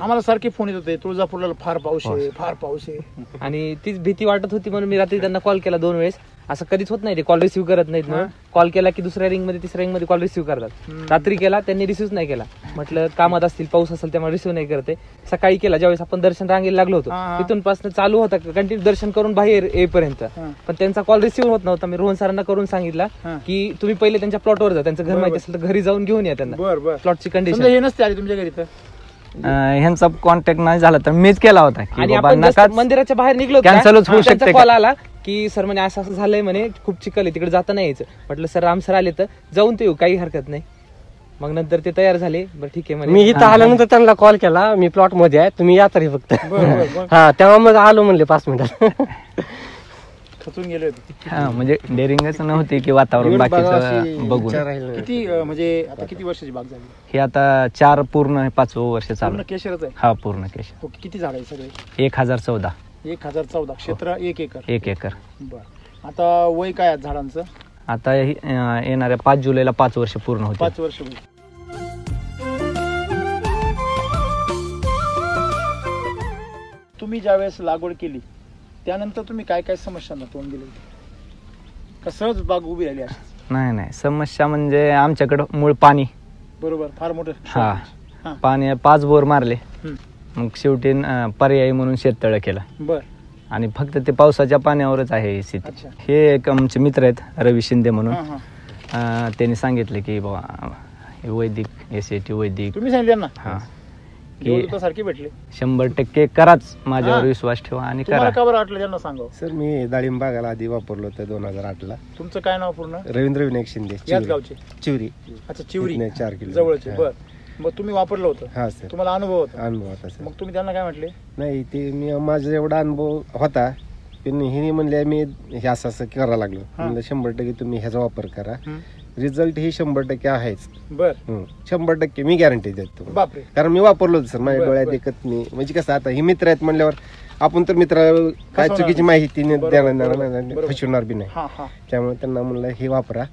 [SPEAKER 1] आम्हाला सारखे फोन येत होते तुळजापूरला फार पाऊस आहे, फार पाऊस आहे.
[SPEAKER 8] आणि तीच भीती वाटत होती म्हणून मी रात्री त्यांना कॉल केला 2 वेळेस. असं कधीच होत नाही, ते कॉल रिसिव्ह करत नाहीत म्हणून. कॉल केला की दुसऱ्या रिंग मध्ये तिसऱ्या रिंग मध्ये कॉल रिसिव्ह करतात. रात्री केला त्यांनी रिसिव्ह नाही केला, म्हटलं कामात असतील, पाऊस असेल त्यामुळे रिसिव्ह नाही करते. सकाळी केला ज्यावेळेस आपण दर्शन रांगेला लागलो होतो, तिथून पासून चालू होता कंटिन्यू दर्शन करून बाहेर येईपर्यंत, पण त्यांचा कॉल रिसिव्ह होत नव्हता. मी रोहन सरांना करून सांगितलं की तुम्ही पहिले त्यांच्या प्लॉटवर जा, त्यांचं घर माहिती असेल तर घरी जाऊन घेऊन या त्यांना प्लॉटची कंडिशन.
[SPEAKER 1] हे नसते आले तुमच्या घरी तर
[SPEAKER 4] ह्यांचा कॉन्टॅक्ट नाही झाला तर मीच केला होता की
[SPEAKER 8] आणि
[SPEAKER 4] बाबा
[SPEAKER 8] आपण just
[SPEAKER 4] नकाच
[SPEAKER 8] मंदिराच्या बाहेर निघलो
[SPEAKER 4] कॅन्सलच होऊ शकते
[SPEAKER 8] कॉल आला की सर म्हणे असं असं झालंय म्हणे, खूप चिखल आहे तिकडे जाता नाही यायचं. म्हटलं सर राम सर आले तर जाऊन ते येऊ, काही हरकत नाही. मग नंतर ते तयार झाले, बरं ठीक आहे म्हणे.
[SPEAKER 7] मी इथं आल्यानंतर त्यांना कॉल केला, मी प्लॉट मध्ये आहे, तुम्ही या तरी फक्त. हा तेव्हा मग आलो म्हणले 5 मिनिटात.
[SPEAKER 1] खचून गेले होते.
[SPEAKER 4] हा म्हणजे डेअरिंगच नव्हती की वातावरण बाकीचं बघून.
[SPEAKER 1] किती म्हणजे आता किती वर्षाची बाग झाली?
[SPEAKER 4] हे आता 4 पूर्ण 5वं वर्ष चालू
[SPEAKER 1] पूर्ण केशरच आहे.
[SPEAKER 4] हा पूर्ण केशर.
[SPEAKER 1] ओके, किती झाड आहे सगळे?
[SPEAKER 4] 1014.
[SPEAKER 1] 1014 क्षेत्र 1 एकर.
[SPEAKER 4] 1 एकर.
[SPEAKER 1] बर, आता वय काय आहे झाडांचं?
[SPEAKER 4] आता येणाऱ्या 5 जुलैला 5 वर्ष पूर्ण होते.
[SPEAKER 1] 5 वर्ष होईल. तुम्ही ज्यावेळेस लागवड केली त्यानंतर तुम्ही काय काय समस्यांना तोंड दिले? का सहज बाग उभी राहिली अशी?
[SPEAKER 4] नाही समस्या म्हणजे आमच्याकडं मूळ पाणी.
[SPEAKER 1] बरोबर, फार मोठं.
[SPEAKER 4] हा पाणी 5 बोर मारले, मग शेवटी पर्यायी म्हणून शेततळं केलं.
[SPEAKER 1] बर,
[SPEAKER 4] आणि फक्त ते पावसाच्या पाण्यावरच आहे शेती.
[SPEAKER 1] अच्छा.
[SPEAKER 4] हे एक आमचे मित्र आहेत रवी शिंदे म्हणून, त्यांनी सांगितले की बाबा वैदिक SAT वैदिक.
[SPEAKER 1] तुम्ही सांगितलं ना
[SPEAKER 4] हा
[SPEAKER 1] की सारखे भेटले?
[SPEAKER 4] 100% कराच, माझ्यावर विश्वास ठेवा आणि
[SPEAKER 1] तुम्हाला
[SPEAKER 4] करा.
[SPEAKER 1] का बरं वाटलं त्यांना सांगा?
[SPEAKER 3] सर मी डाळिंब बागाला आधी वापरलं होतं 2008ला.
[SPEAKER 1] तुमचं काय नाव पूर्ण?
[SPEAKER 3] रवींद्र विनायक शिंदे,
[SPEAKER 1] याच गावचे?
[SPEAKER 3] चिवरी.
[SPEAKER 1] अच्छा, चिवरी
[SPEAKER 3] 4 किलो
[SPEAKER 1] जवळचे. बर, मग तुम्ही वापरलं होतं?
[SPEAKER 3] हा सर,
[SPEAKER 1] तुम्हाला अनुभव होता?
[SPEAKER 3] अनुभव होता सर.
[SPEAKER 1] मग तुम्ही त्यांना काय म्हटले?
[SPEAKER 3] नाही ते मी माझा एवढा अनुभव होता, पण हिने म्हणले मी हे असं करायला लागलो. म्हणलं 100% तुम्ही ह्याचा वापर करा, रिझल्ट ही 100% आहेच.
[SPEAKER 1] बर,
[SPEAKER 3] 100% मी गॅरंटी देतो.
[SPEAKER 1] बापरे.
[SPEAKER 3] कारण मी वापरलो होतं सर, माझ्या डोळ्यात देखत मी. म्हणजे कसं आता ही मित्र आहेत म्हणल्यावर आपण तर मित्राला काय चुकीची माहिती देणार, फसवणार बी नाही. त्यामुळे त्यांना म्हणलं हे वापरा,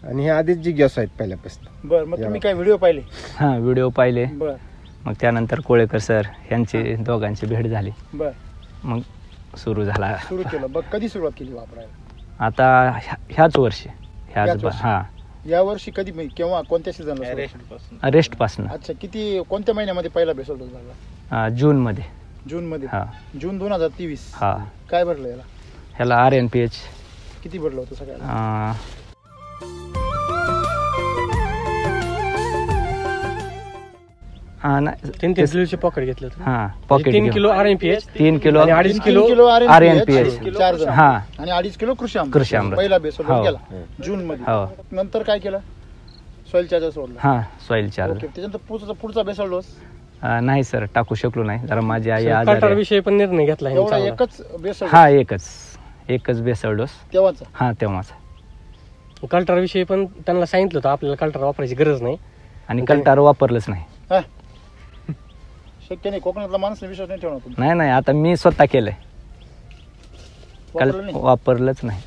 [SPEAKER 3] आणि हे आधीच जिज्ञासू आहेत पहिल्यापासून.
[SPEAKER 1] बर, मग तुम्ही काय व्हिडिओ पाहिले?
[SPEAKER 4] हा व्हिडिओ पाहिले.
[SPEAKER 1] बर,
[SPEAKER 4] मग त्यानंतर कोळेकर सर यांची दोघांची भेट झाली.
[SPEAKER 1] बर,
[SPEAKER 4] मग सुरू झाला.
[SPEAKER 1] सुरू केलं. बघ, कधी सुरुवात केली वापरायला?
[SPEAKER 4] आता ह्याच वर्षी. हा
[SPEAKER 1] या वर्षी कधी, केव्हा, कोणत्या सीझनला?
[SPEAKER 4] रेस्ट पासून.
[SPEAKER 1] अच्छा, किती, कोणत्या महिन्यामध्ये पहिला बेसल डोस लागला?
[SPEAKER 4] जून मध्ये.
[SPEAKER 1] जून मध्ये?
[SPEAKER 4] हा,
[SPEAKER 1] जून 2023.
[SPEAKER 4] हा.
[SPEAKER 1] काय भरलं याला?
[SPEAKER 4] ह्याला RNPH
[SPEAKER 1] किती भरलं होतं सगळ्याला?
[SPEAKER 4] हा नाही
[SPEAKER 7] 3 किलोचे पॉकेट घेतलं होतं.
[SPEAKER 4] हा पॉकेट
[SPEAKER 7] 3 किलो RNPH,
[SPEAKER 4] 3 किलो
[SPEAKER 7] आणि 2.5 किलो
[SPEAKER 4] RNPH.
[SPEAKER 1] 4 जण.
[SPEAKER 4] हा
[SPEAKER 1] आणि 2.5 किलो कृषी
[SPEAKER 4] कृषी अमृत.
[SPEAKER 1] पहिला बेसल
[SPEAKER 4] हो.
[SPEAKER 1] डोस केला जून मध्ये.
[SPEAKER 4] हो.
[SPEAKER 1] नंतर काय केलं? सॉइल चार्जर सोडला.
[SPEAKER 4] हा सॉइल चार्जर.
[SPEAKER 1] ओके, त्याच्यानंतर पुढचा बेसल डोस?
[SPEAKER 4] नाही सर, टाकू शकलो नाही, जरा माझी आई
[SPEAKER 7] कल्टार
[SPEAKER 4] आजारी आहे.
[SPEAKER 7] विषयी पण निर्णय घेतला ह्यांनी
[SPEAKER 1] एवढा
[SPEAKER 7] चांगला.
[SPEAKER 1] एकच बेसल?
[SPEAKER 4] हा एकच बेसल डोस
[SPEAKER 1] तेव्हाचा?
[SPEAKER 4] हा तेव्हाच.
[SPEAKER 7] कल्टार विषयी पण त्यांना सांगितलं होतं आपल्याला कल्टार वापरायची गरज नाही,
[SPEAKER 4] आणि कल्टार वापरलंच नाही.
[SPEAKER 1] शक्य नाही, कोकणातला माणूस विश्वास नाही ठेवणार तुम्ही?
[SPEAKER 4] नाही आता मी स्वतः केलंय.
[SPEAKER 1] वापरलं नाही?
[SPEAKER 4] वापरलंच नाही.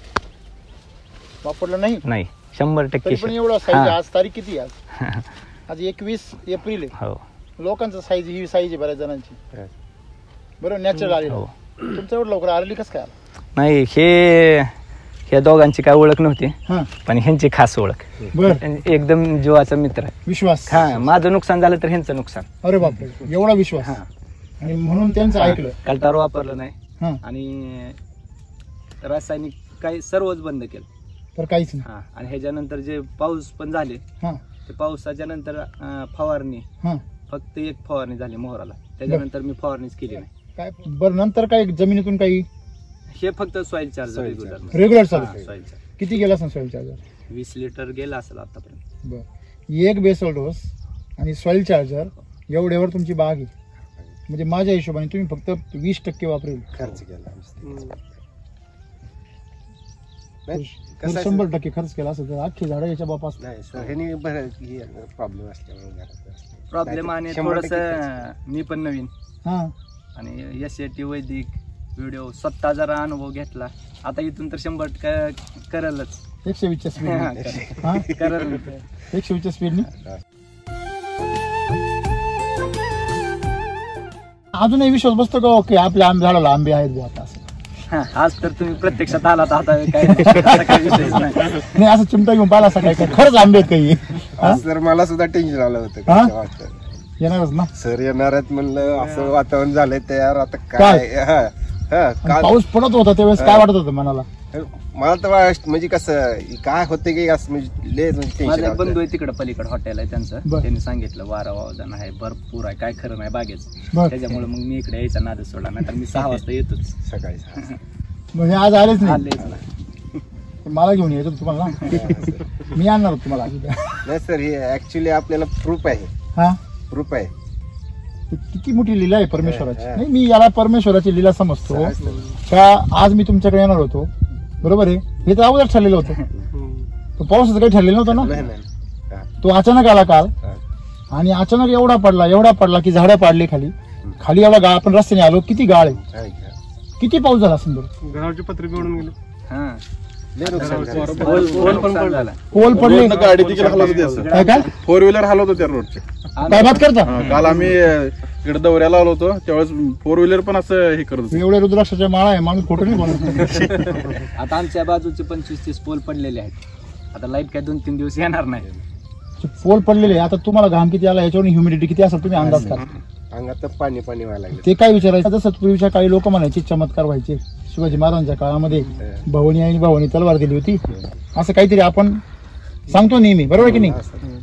[SPEAKER 1] वापरलं नाही?
[SPEAKER 4] 100%
[SPEAKER 1] तरी पण एवढा साईज. आज तारीख किती आहे? आज 21 एप्रिल आहे.
[SPEAKER 4] हो.
[SPEAKER 1] लोकांचं साईज ही साईज आहे बऱ्याच जणांची. बरोबर, नॅचरल आली.
[SPEAKER 4] हो.
[SPEAKER 1] तुमचं एवढं लवकर आरली कसं काय आलं?
[SPEAKER 4] नाही ह्या दोघांची काय ओळख नव्हती, पण ह्यांची खास ओळख. एकदम जीवाचा मित्र.
[SPEAKER 1] विश्वास.
[SPEAKER 4] हा, माझं नुकसान झालं तर ह्यांचं नुकसान.
[SPEAKER 1] अरे बापरे, एवढा विश्वास. आणि म्हणून त्यांचं ऐकलं.
[SPEAKER 2] कल्टार वापरलं नाही, आणि रासायनिक काही सर्वच बंद केलं.
[SPEAKER 1] तर काहीच नाही.
[SPEAKER 2] हा, आणि ह्याच्यानंतर जे पाऊस पण झाले, ते पावसाच्या नंतर फवारणी, फक्त एक फवारणी झाली मोहराला. त्याच्यानंतर मी फवारणीच केली नाही.
[SPEAKER 1] काय बरं, नंतर काय जमिनीतून काही?
[SPEAKER 2] हे फक्त सॉइल चार्जर
[SPEAKER 1] रेग्युलर चालू. किती गेला असेल सॉइल चार्जर?
[SPEAKER 2] 20 लिटर गेला असेल आतापर्यंत.
[SPEAKER 1] बरं, एक बेसल डोस आणि सॉइल चार्जर एवढ्यावर तुमची बाग आहे. म्हणजे माझ्या हिशोबाने तुम्ही फक्त 20% वापरेल
[SPEAKER 3] खर्च केला.
[SPEAKER 1] 100% खर्च केला असेल तर अख्खी झाडं याच्या बापास.
[SPEAKER 2] प्रॉब्लेम आणि थोडस मी पण नवीन, आणि SAT वैदिक व्हिडिओ स्वतः जरा अनुभव घेतला. आता इथून तर 100% करलच.
[SPEAKER 1] 120च्या स्पीड
[SPEAKER 2] करल.
[SPEAKER 1] 120च्या स्पीडने. अजूनही विश्वास बसतो का ओके आपल्या झाडाला आंबे आहेत बुवा आता? असं
[SPEAKER 2] हा, आज तर तुम्ही प्रत्यक्षात आलात, आता काय असा काही विषयच नाही.
[SPEAKER 1] नाही असं चिमटा घेऊन पाहिला असं काय काय खरंच आंबे आहेत काही
[SPEAKER 3] आज तर मला सुद्धा टेन्शन आलं होतं
[SPEAKER 1] हा?
[SPEAKER 3] कसं वाटतं.
[SPEAKER 1] येणारच ना.
[SPEAKER 3] सर येणार आहेत म्हणलं, असं वातावरण झालंय तयार आता
[SPEAKER 1] काय?
[SPEAKER 3] काय. हा, हा,
[SPEAKER 1] आणि
[SPEAKER 3] काल
[SPEAKER 1] पाऊस पडत होता त्यावेळेस काय वाटत होतं मनाला?
[SPEAKER 3] मला तर म्हणजे कसं काय होतं की असं म्हणजे लय
[SPEAKER 2] माझा एक
[SPEAKER 3] टेन्शन
[SPEAKER 2] बंधू आहे तिकडे पलीकडे हॉटेल आहे त्यांचं,
[SPEAKER 1] बरं.
[SPEAKER 2] त्यांनी सांगितलं वारा वावदान आहे, भरपूर आहे, काय खरं नाही बागेचं.
[SPEAKER 1] बरं.
[SPEAKER 2] त्याच्यामुळे मग मी इकडे यायचा नाद सोडला, नाही तर मी 6 वाजता येतोच.
[SPEAKER 3] सकाळी.
[SPEAKER 1] म्हणजे आज आलेच नाही.
[SPEAKER 2] आलेच नाही.
[SPEAKER 1] मला घेऊन यायचं तुम्हाला ना. मी आणणार होतो तुम्हाला.
[SPEAKER 3] नाही सर, हे ऍक्च्युली आपल्याला प्रूफ आहे.
[SPEAKER 1] हा,
[SPEAKER 3] प्रूफ आहे.
[SPEAKER 1] किती मोठी लीला आहे परमेश्वराची. नाही मी याला परमेश्वराची लीला समजतो.
[SPEAKER 3] असं.
[SPEAKER 1] का आज मी तुमच्याकडे येणार होतो, बरोबर आहे, हे तर अगोदर ठरलेलं होतं. तो पावसाचं काही ठरलेलं नव्हतं ना.
[SPEAKER 3] नाही नाही. हा,
[SPEAKER 1] तो अचानक आला काल,
[SPEAKER 3] हा.
[SPEAKER 1] आणि अचानक एवढा पडला की झाडं पाडली खाली खाली. एवढा गाळ, आपण रस्त्याने आलो, किती गाळ आहे,
[SPEAKER 3] आहे का?
[SPEAKER 1] किती पाऊस झाला असेल बरं.
[SPEAKER 7] घराची पत्रे जोडून गेले.
[SPEAKER 2] हा,
[SPEAKER 3] लय नुकसान झालं.
[SPEAKER 2] पोल पण पडला.
[SPEAKER 1] पोल पडले.
[SPEAKER 6] रोडनं गाडी देखील हलत होती असं.
[SPEAKER 1] काय काय
[SPEAKER 6] 4 व्हीलर हलत होत्या रोडचे.
[SPEAKER 1] काय बात करता.
[SPEAKER 6] काल आम्ही इकडे दौऱ्याला आलो होतो त्यावेळेस 4 व्हीलर पण असं हे करत होते.
[SPEAKER 1] एवढ्या रुद्राक्षाच्या माळा आहे, माणूस खोटं नाही बोलत.
[SPEAKER 2] आता आमच्या बाजूचे 25-30 पोल पडलेले आहेत. आता लाईट काय 2-3 दिवस येणार नाही.
[SPEAKER 1] पोल पडलेले. आता तुम्हाला घाम किती आला याच्यावर ह्युमिडिटी किती असेल तुम्ही अंदाज करा.
[SPEAKER 3] अंगात पाणी व्हायला लागलं.
[SPEAKER 1] ते काय विचारायचं, जसं पूर्वीच्या काही लोक म्हणायचे चमत्कार व्हायचे. शिवाजी महाराजांच्या काळामध्ये भवानी आणि भावानी तलवार दिली होती, असं काहीतरी आपण सांगतो नेहमी, बरोबर आहे की नाही.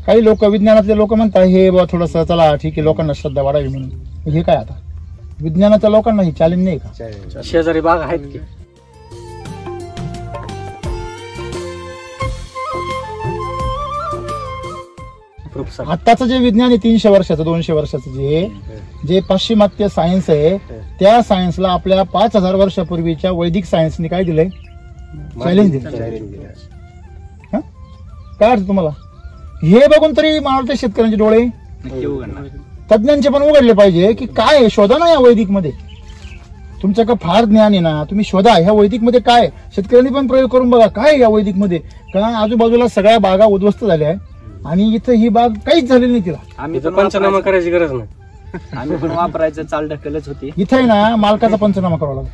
[SPEAKER 1] काही लोक, विज्ञानातले लोक म्हणतात हे बा थोडस चला ठीक आहे, लोकांना श्रद्धा वाढावी म्हणून. हे काय आता विज्ञानाच्या लोकांना ही चॅलेंज नाही का?
[SPEAKER 7] शेजारी बाग आहेत की.
[SPEAKER 1] आताचं जे विज्ञान आहे 300 वर्षाचं 200 वर्षाचं जे पाश्चिमात्य सायन्स आहे, त्या सायन्सला आपल्या 5000 वर्षापूर्वीच्या वैदिक सायन्सने काय दिलंय? चॅलेंज दिलं. काय अर्थ तुम्हाला? हे बघून तरी मला वाटतं शेतकऱ्यांचे डोळे,
[SPEAKER 2] नक्की उघडणार.
[SPEAKER 1] तज्ञांचे पण उघडले पाहिजे की काय आहे, शोधा ना या वैदिक मध्ये. तुमच्याकडे फार ज्ञान आहे ना, तुम्ही शोधा ह्या वैदिक मध्ये काय. शेतकऱ्यांनी पण प्रयोग करून बघा काय आहे या वैदिक मध्ये. कारण आजूबाजूला सगळ्या बागा उद्ध्वस्त झाल्या आहे आणि इथं ही बाग काहीच झालेली नाही तिला.
[SPEAKER 2] आम्ही
[SPEAKER 7] इथं
[SPEAKER 2] पण
[SPEAKER 7] पंचनामा
[SPEAKER 2] वापरायचं-
[SPEAKER 7] करायची गरज नाही.
[SPEAKER 2] आम्ही पण वापरायचं चाल ढकलच होती.
[SPEAKER 1] इथं आहे ना मालकाचा पंचनामा करावा लागेल.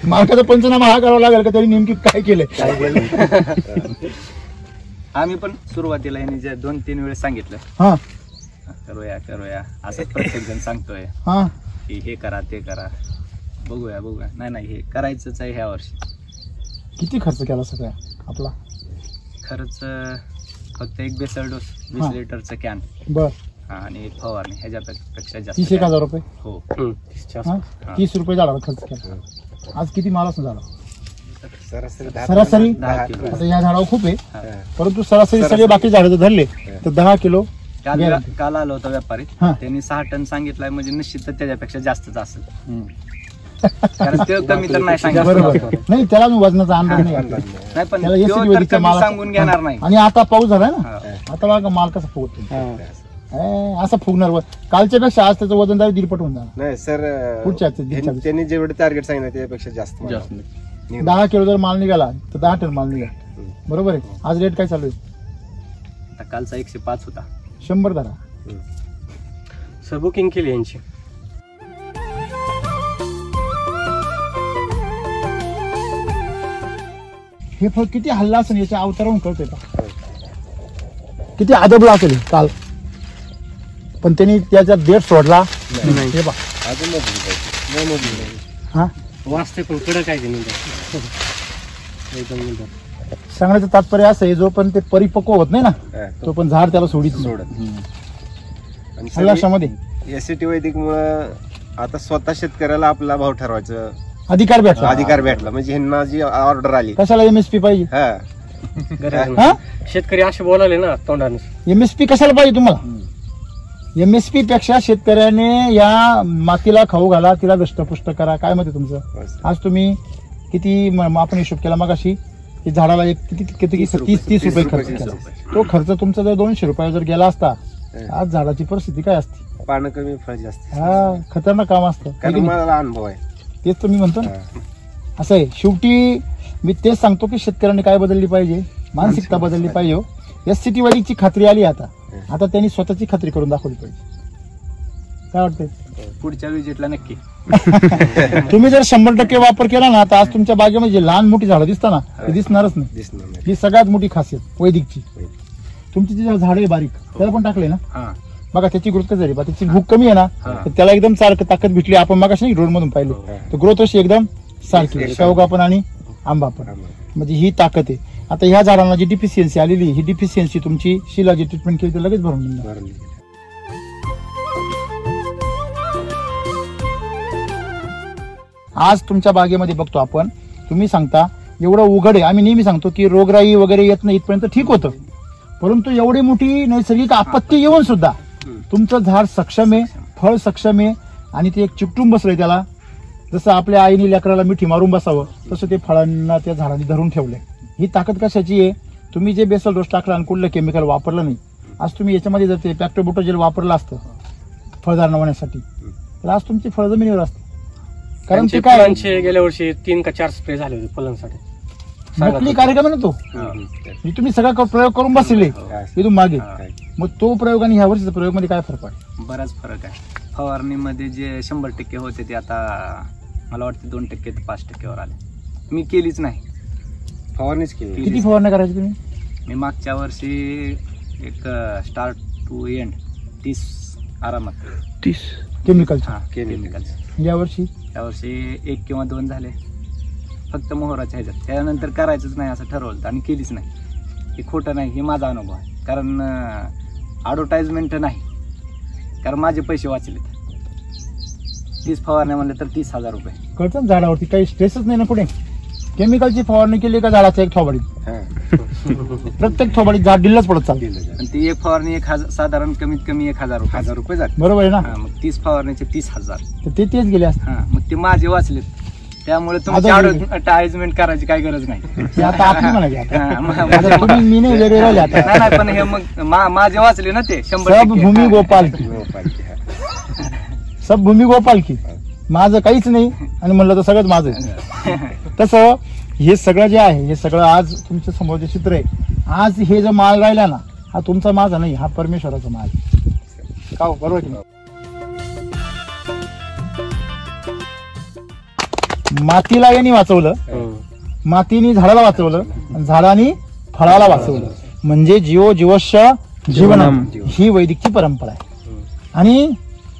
[SPEAKER 1] मालकाचा पंचनामा हा करावा लागेल का तरी नेमकी काय केलंय.
[SPEAKER 2] आम्ही पण सुरुवातीला यांनी जे 2-3 वेळेस सांगितलं
[SPEAKER 1] हा
[SPEAKER 2] करूया असं प्रत्येक जण सांगतोय
[SPEAKER 1] हा
[SPEAKER 2] की हे करा ते करा, बघूया नाही हे करायचंच आहे ह्या वर्षी.
[SPEAKER 1] किती खर्च केला सगळ्या आपला?
[SPEAKER 2] खर्च फक्त एक बेसल डोस 20 लिटरचं कॅन
[SPEAKER 1] बर
[SPEAKER 2] आणि फवारणी ह्याच्यापेक्षा जास्त
[SPEAKER 1] 30,000 रुपये.
[SPEAKER 2] हो.
[SPEAKER 1] हा? 30 रुपये झाला खर्च केला. आज किती माल असं झाला
[SPEAKER 3] सरासरी
[SPEAKER 1] सरासरी?
[SPEAKER 2] 10 किलो.
[SPEAKER 1] आता या झाडावर खूप आहे,
[SPEAKER 2] हा.
[SPEAKER 1] परंतु सरासरी सगळे बाकी झाडं जर धरले तर 10 किलो guarantee.
[SPEAKER 2] काल आलो होता व्यापारी,
[SPEAKER 1] हा.
[SPEAKER 2] त्यांनी 6 टन सांगितलंय, म्हणजे निश्चित त्याच्यापेक्षा जास्तच असेल. कारण ते कमी तर नाही
[SPEAKER 1] बरोबर.
[SPEAKER 2] सांगितलं.
[SPEAKER 1] नाही त्याला मी वजनाचा अंदाज नाही घातला.
[SPEAKER 2] नाही पण
[SPEAKER 1] त्याला
[SPEAKER 2] तो
[SPEAKER 1] SCT
[SPEAKER 2] तर
[SPEAKER 1] वैदिकचा
[SPEAKER 2] कमी
[SPEAKER 1] माल
[SPEAKER 2] सांगून घेणार नाही.
[SPEAKER 1] आणि आता पाऊस झालाय ना,
[SPEAKER 2] हा.
[SPEAKER 1] आता बघा माल कसा फुगतो. असं फुगणार कालच्या पेक्षा आज त्याचं वजन 1.5 होऊन जाणार.
[SPEAKER 3] नाही सर,
[SPEAKER 1] पुढच्या दिवसात.
[SPEAKER 3] त्यांनी जेवढे टार्गेट सांगितलं त्यापेक्षा जास्त मला.
[SPEAKER 1] 10 किलो जर माल निघाला तर 10 टन माल निघाला. बरोबर आहे. आज रेट काय चालू आहे?
[SPEAKER 2] आता कालचा 105 होता.
[SPEAKER 1] 100 धरा.
[SPEAKER 7] सर बुकिंग केली यांची.
[SPEAKER 1] हे फळ किती हल्ला असेल याच्या अवतारावरून कळतंय का किती आदबला असेल काल. पण त्यांनी त्याचा डेट सोडला. हे बघ
[SPEAKER 3] अजून नाही.
[SPEAKER 1] हा
[SPEAKER 7] वाचते पण कडक आहे की एकदम.
[SPEAKER 1] सांगण्याचं तात्पर्य असं आहे, जो पण ते परिपक्व होत नाही ना
[SPEAKER 3] हा,
[SPEAKER 1] तो पण झाड त्याला सोडित नाही.
[SPEAKER 3] सोडत. आणि
[SPEAKER 1] हल्लाशामध्ये
[SPEAKER 3] एससीटी वैदिक मुळे आता स्वतः शेतकऱ्याला आपला भाव ठरवायचा
[SPEAKER 1] अधिकार भेटला.
[SPEAKER 3] अधिकार भेटला. म्हणजे ह्यांना जी ऑर्डर आली,
[SPEAKER 1] कशाला MSP पाहिजे?
[SPEAKER 3] हा
[SPEAKER 7] गरज
[SPEAKER 1] हा
[SPEAKER 7] नाही. शेतकरी असे बोलाले ना तोंडाने.
[SPEAKER 1] MSP कशाला पाहिजे तुम्हाला? MSP पेक्षा शेतकऱ्याने या मातीला खाऊ घाला, तिला दष्टपुष्ट करा. काय मत आहे तुमचं? आज तुम्ही किती आपण हिशोब केला मगाशी की झाडाला एक किती 30 रुपये खर्च केला. तो खर्च तुमचा जर 200 रुपये जर गेला असता, आज झाडाची परिस्थिती काय असते?
[SPEAKER 3] पानं कमी फळ जास्त.
[SPEAKER 1] हा खतरनाक काम असतं.
[SPEAKER 3] कारण मला अनुभव आहे.
[SPEAKER 1] तेच तर मी म्हणतो ना. असं आहे. शेवटी मी तेच सांगतो की शेतकऱ्यांनी काय बदलली पाहिजे, मानसिकता बदलली पाहिजे. SCT वैदिकची खात्री आली आता त्यांनी स्वतःची खात्री करून दाखवली पाहिजे. काय वाटतंय?
[SPEAKER 2] पुढच्या विजिटला नक्की.
[SPEAKER 1] तुम्ही जर 100% वापर केला ना तर आज तुमच्या बागेमध्ये जे लहान मोठी झाडं दिसतात ना ते दिसणारच नाही. ही सगळ्यात मोठी खासियत वैदिकची. तुमची जी झाडं आहे बारीक त्याला पण टाकले ना बघा, त्याची ग्रोथ कशी झाली, त्याची भूक कमी आहे ना तर त्याला एकदम सारखं ताकद भेटली. आपण मगाशी रोड मधून पाहिलं तर ग्रोथ अशी एकदम सारखी, शेवगा पण आणि आंबा पण, म्हणजे ही ताकद आहे. आता ह्या झाडांना जी डिफिशियन्सी आलेली, ही डिफिशियन्सी तुमची शिलाची ट्रीटमेंट केली तर लगेच भरून निघणार. आज तुमच्या बागेमध्ये बघतो आपण, तुम्ही सांगता एवढं उघड आहे. आम्ही नेहमी सांगतो की रोगराई वगैरे येत नाही इथपर्यंत ठीक होतं, परंतु एवढी मोठी नैसर्गिक आपत्ती येऊन सुद्धा तुमचं झाड सक्षम आहे, फळ सक्षम आहे आणि ते एक चिकटून बसलंय त्याला. जसं आपल्या आईने लेकराला मिठी मारून बसावं तसं ते फळांना त्या झाडांनी धरून ठेवलंय. ही ताकद कशाची आहे? तुम्ही जे बेसल डोस टाकला आणि कुठलं केमिकल वापरलं नाही, आज तुम्ही याच्यामध्ये जर ते पॅक्टोबुटाजेल वापरलं असतं फळधारणा होण्यासाठी तर आज तुमची फळ जमिनीवर असते. कारण ते काय
[SPEAKER 7] गेल्या वर्षी 3 का 4 स्प्रे झाले होते फुलांसाठी.
[SPEAKER 1] नकली कार्यक्रम आहे ना तो, म्हणजे तुम्ही सगळा प्रयोग करून बसले इथून मागे. मग तो प्रयोग आणि ह्या वर्षीचा प्रयोग मध्ये काय फरक आहे?
[SPEAKER 2] बराच फरक आहे. फवारणीमध्ये जे 100% होते ते आता मला वाटतं 2% ते 5%वर आले. मी केलीच नाही,
[SPEAKER 3] फवारणीच केली.
[SPEAKER 1] किती फवारण्या करायची तुम्ही?
[SPEAKER 2] मी मागच्या वर्षी एक स्टार्ट टू एंड 30 आरामात
[SPEAKER 5] 30
[SPEAKER 1] केमिकलच्या.
[SPEAKER 2] केमिकल्स.
[SPEAKER 1] यावर्षी
[SPEAKER 2] 1 किंवा 2 झाले फक्त मोहराच्या ह्याच्यात. त्यानंतर करायचंच नाही असं ठरवलं आणि केलीच नाही. हे खोटं नाही, हे माझा अनुभव आहे. कारण ॲडव्हर्टाइजमेंट नाही, कारण माझे पैसे वाचलेत. 30 फवारण्या म्हणले तर 30,000 रुपये.
[SPEAKER 1] कळतं ना झाडावरती काही स्ट्रेसच नाही ना पुढे. केमिकलची फवारणी केली का झाडाचं एक थोबाडीत, प्रत्येक थोबाडीत झाड डिल्लच पडत चालते.
[SPEAKER 2] आणि ती एक फवारणी साधारण कमीत कमी 1,000 रुपये जाते.
[SPEAKER 1] बरोबर आहे ना?
[SPEAKER 2] मग 30 फवारणीचे 30,000.
[SPEAKER 1] तर ते तेच गेले असते.
[SPEAKER 2] मग ते माझे वाचलेत. त्यामुळे तुमची ॲडव्हर्टाइजमेंट करायची काही गरज नाही.
[SPEAKER 1] ते आता आपली म्हणायची आता. तुम्ही मी नाही वेगळे राहिले आता.
[SPEAKER 2] नाही पण हे मग माझे वाचले ना ते 100%.
[SPEAKER 1] सब भूमी गोपाल की, सब भूमी गोपाल की. माझं काहीच नाही आणि म्हणलं तर सगळंच माझं आहे. तसं हे सगळं जे आहे हे सगळं आज तुमच्या समोर जे चित्र आहे, आज हे जो माल राहिला ना हा तुमचा माझा नाही, हा परमेश्वराचा माल. का बरोबर की नाही? मातीला यांनी वाचवलं, मातीने झाडाला वाचवलं आणि झाडाने फळाला वाचवलं. म्हणजे जीवो जीवस्य जीवनम ही वैदिकची परंपरा आहे. आणि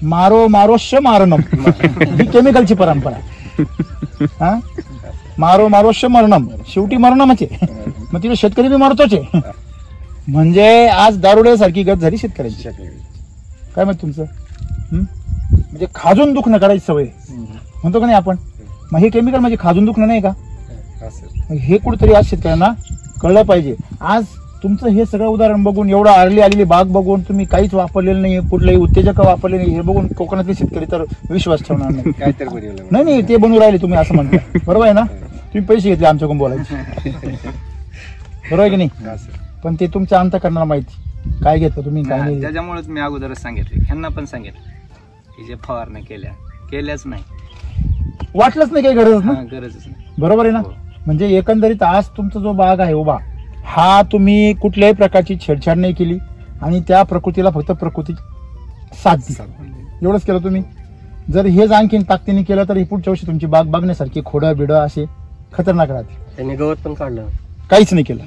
[SPEAKER 1] मारो मारोश्य मारणम ही केमिकलची परंपरा आहे. हा, मारो मारोश्य मरणम, शेवटी मरणमच आहे. मग तिथे शेतकरी बी मरतोच आहे. म्हणजे आज दारुड्यासारखी गत झाली शेतकऱ्यांची. काय मत तुमचं? म्हणजे खाजून दुखणं करायची सवय म्हणतो का नाही आपण. मग हे केमिकल म्हणजे खाजून दुखणं नाही का? हे कुठेतरी आज शेतकऱ्यांना कळलं पाहिजे. आज तुमचं हे सगळं उदाहरण बघून, एवढं आरली आलेली बाग बघून, तुम्ही काहीच वापरलेलं नाही, कुठलंही उत्तेजक वापरले नाही, हे बघून कोकणातले शेतकरी तर विश्वास ठेवणार नाही. नाही ते बनवून राहिले तुम्ही असं म्हणता. बरोबर आहे ना? तुम्ही पैसे घेतले आमच्याकडून बोलायचे, बरोबर आहे की नाही? पण ते तुमच्या अंतःकरणाला माहिती काय घेतलं तुम्ही काय नाही.
[SPEAKER 2] त्याच्यामुळेच मी अगोदरच सांगितले, ह्यांना पण सांगितलं की जे फवारण्या केल्याच नाही,
[SPEAKER 1] वाटलंच नाही काही गरजच ना.
[SPEAKER 2] गरजच नाही.
[SPEAKER 1] बरोबर आहे ना? म्हणजे एकंदरीत आज तुमचा जो बाग आहे उभा, हा तुम्ही कुठल्याही प्रकारची छेडछाड नाही केली आणि त्या प्रकृतीला फक्त प्रकृती साथ दिली, एवढंच केलं तुम्ही. जर हेच आणखीन ताकदीने केलं तर पुढच्या वर्षी तुमची बाग बघण्यासारखी खोडं बिडं असे खतरनाक राहते.
[SPEAKER 7] त्यांनी गवत पण काढलं,
[SPEAKER 1] काहीच नाही केलं.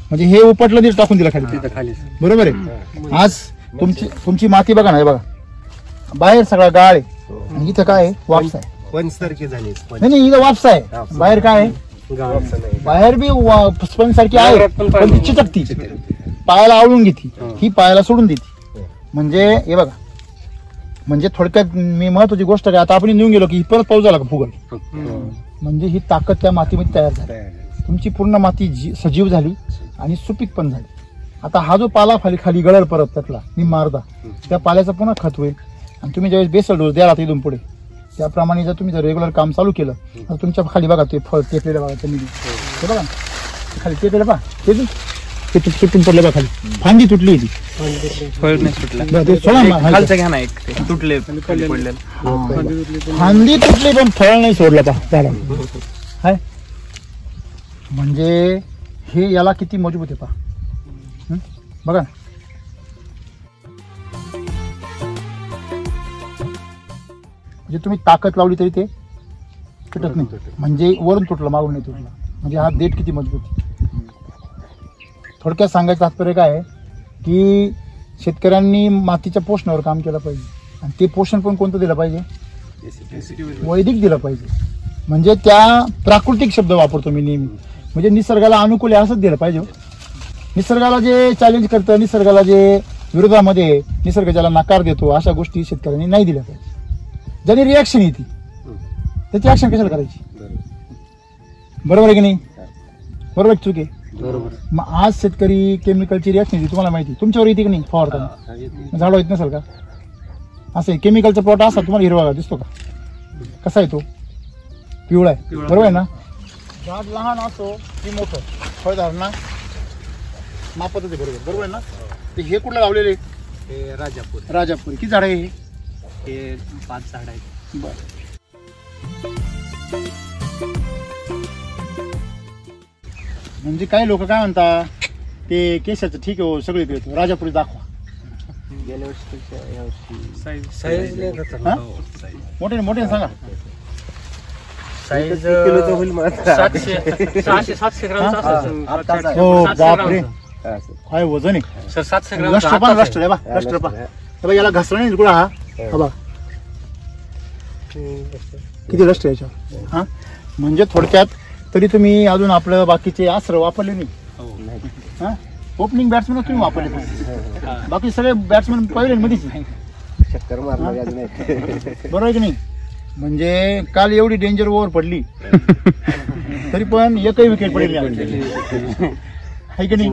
[SPEAKER 1] म्हणजे हे उपटलं दिलं, टाकून दिलं खाली. बरोबर आहे. आज तुमची माती बघा ना, बघा बाहेर सगळा गाळ आहे आणि इथं काय आहे? वापस आहे.
[SPEAKER 3] पंचसारखी झाली.
[SPEAKER 1] नाही इथं वापस आहे. बाहेर काय आहे? बाहेर बी स्पंज सारखी आहे पण ती चिटकती, पायाला आवळून घेते, ही पायाला सोडून देते. म्हणजे हे बघा, म्हणजे थोडक्यात मी महत्वाची गोष्ट काय, आता आपण निघून गेलो की परत पाऊस झाला का फुगल. म्हणजे ही ताकद त्या मातीमध्ये तयार झाली. तुमची पूर्ण माती सजीव झाली आणि सुपीक पण झाली. आता हा जो पाला खाली गळल परत त्यातला मी मारदा, त्या पाल्याचा पुन्हा खत होईल. आणि तुम्ही ज्यावेळेस बेसल डोस द्याल आता इथून पुढे, त्याप्रमाणे जर तुम्ही रेग्युलर काम चालू केलं तर तुमच्या खाली बघा ते फळ टेकलेलं बघा, त्यांनी हे बघा खाली टेकलेलं बघा, ते तुटून पडलं बघा खाली, फांदी तुटली ती.
[SPEAKER 5] फळ नाही सुटलं.
[SPEAKER 8] खालचं घ्या ना, एक ते तुटले खाली पडलेलं.
[SPEAKER 1] फांदी तुटली पण फळ नाही सोडलं पा त्याला. हाय म्हणजे हे याला किती मजबूत आहे पा, बघा. म्हणजे तुम्ही ताकद लावली तरी ते तुटत नाही, म्हणजे वरून तुटलं मागून नाही तुटलं, म्हणजे हा देठ किती मजबूत. थोडक्यात सांगायचं तात्पर्य काय आहे की शेतकऱ्यांनी मातीच्या पोषणावर काम केलं पाहिजे, आणि ते पोषण पण कोणतं दिलं पाहिजे, वैदिक दिलं पाहिजे. म्हणजे त्या प्राकृतिक शब्द वापरतो मी नेहमी, म्हणजे निसर्गाला अनुकूल आहे असंच दिलं पाहिजे. निसर्गाला जे चॅलेंज करतं, निसर्गाला जे विरोधामध्ये, निसर्ग ज्याला नकार देतो, अशा गोष्टी शेतकऱ्यांनी नाही दिल्या पाहिजे. ज्याने रिॲक्शन येते त्याची ऍक्शन कशाला करायची, बरोबर आहे की नाही, बरोबर चूक आहे. मग आज शेतकरी केमिकलची रिॲक्शन येते, तुम्हाला माहिती तुमच्यावर येते की नाही फवारताना, झाडं येत नसेल का, असं केमिकलचा प्लॉट असा तुम्हाला हिरवा दिसतो का, कसा आहे तो, पिवळा आहे, बरोबर आहे ना. झाड लहान असो की मोठं, फळधारणा मापत आहे, बरोबर बरोबर आहे ना. ते हे कुठलं लावलेले, राजापूर किती झाड आहे
[SPEAKER 2] हे 5 झाड आहेत.
[SPEAKER 1] बरं, म्हणजे काही लोक काय म्हणतात ते केसाचं ठीक आहे हो, सगळे येतो, राजापुरी दाखवा.
[SPEAKER 3] गेल्या वर्षी
[SPEAKER 1] हा? मोठे सांगा.
[SPEAKER 7] साईज
[SPEAKER 3] किलोचं होईल मग आता.
[SPEAKER 7] 700 ग्राम.
[SPEAKER 1] हो बापरे, काय वजन आहे
[SPEAKER 7] सर 700 ग्राम.
[SPEAKER 1] रस्टर पा याला घसरा नाही गुळा हा, हा बघा किती रस्ट आहे याच्यावर. हा, म्हणजे थोडक्यात तरी तुम्ही अजून आपलं बाकीचे अस्त्र वापरले नाही. हा, ओपनिंग बॅट्समॅन तुम्ही वापरले नाही, बाकी सगळे बॅट्समॅन पहिले मध्येच
[SPEAKER 3] चक्कर मारणार अजून नाही.
[SPEAKER 1] बरोबर आहे की नाही. म्हणजे काल एवढी डेंजर ओव्हर पडली तरी पण एकही विकेट पडली आहे की नाही.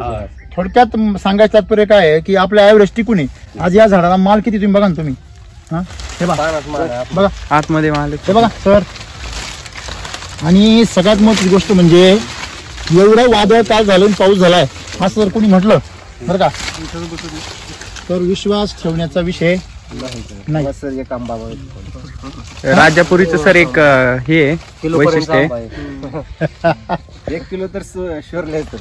[SPEAKER 1] थोडक्यात सांगायचं तात्पर्य काय आहे की आपल्या ऍव्हरेज टिकून आहे. आज या झाडाला माल किती तुम्ही बघा ना तुम्ही, हा हे बघा
[SPEAKER 5] आतमध्ये माल
[SPEAKER 1] हे बघा सर. आणि सगळ्यात महत्त्वाची गोष्ट म्हणजे एवढं वादळ काय झालं, पाऊस झालाय असं जर कोणी म्हटलं बरं का, तर विश्वास ठेवण्याचा विषय नाही.
[SPEAKER 3] सर एक आंबा
[SPEAKER 5] राजापुरीचं सर एक हे आहे, वैशिष्ट्य आहे.
[SPEAKER 3] 1 किलो तर शुअर नाही तर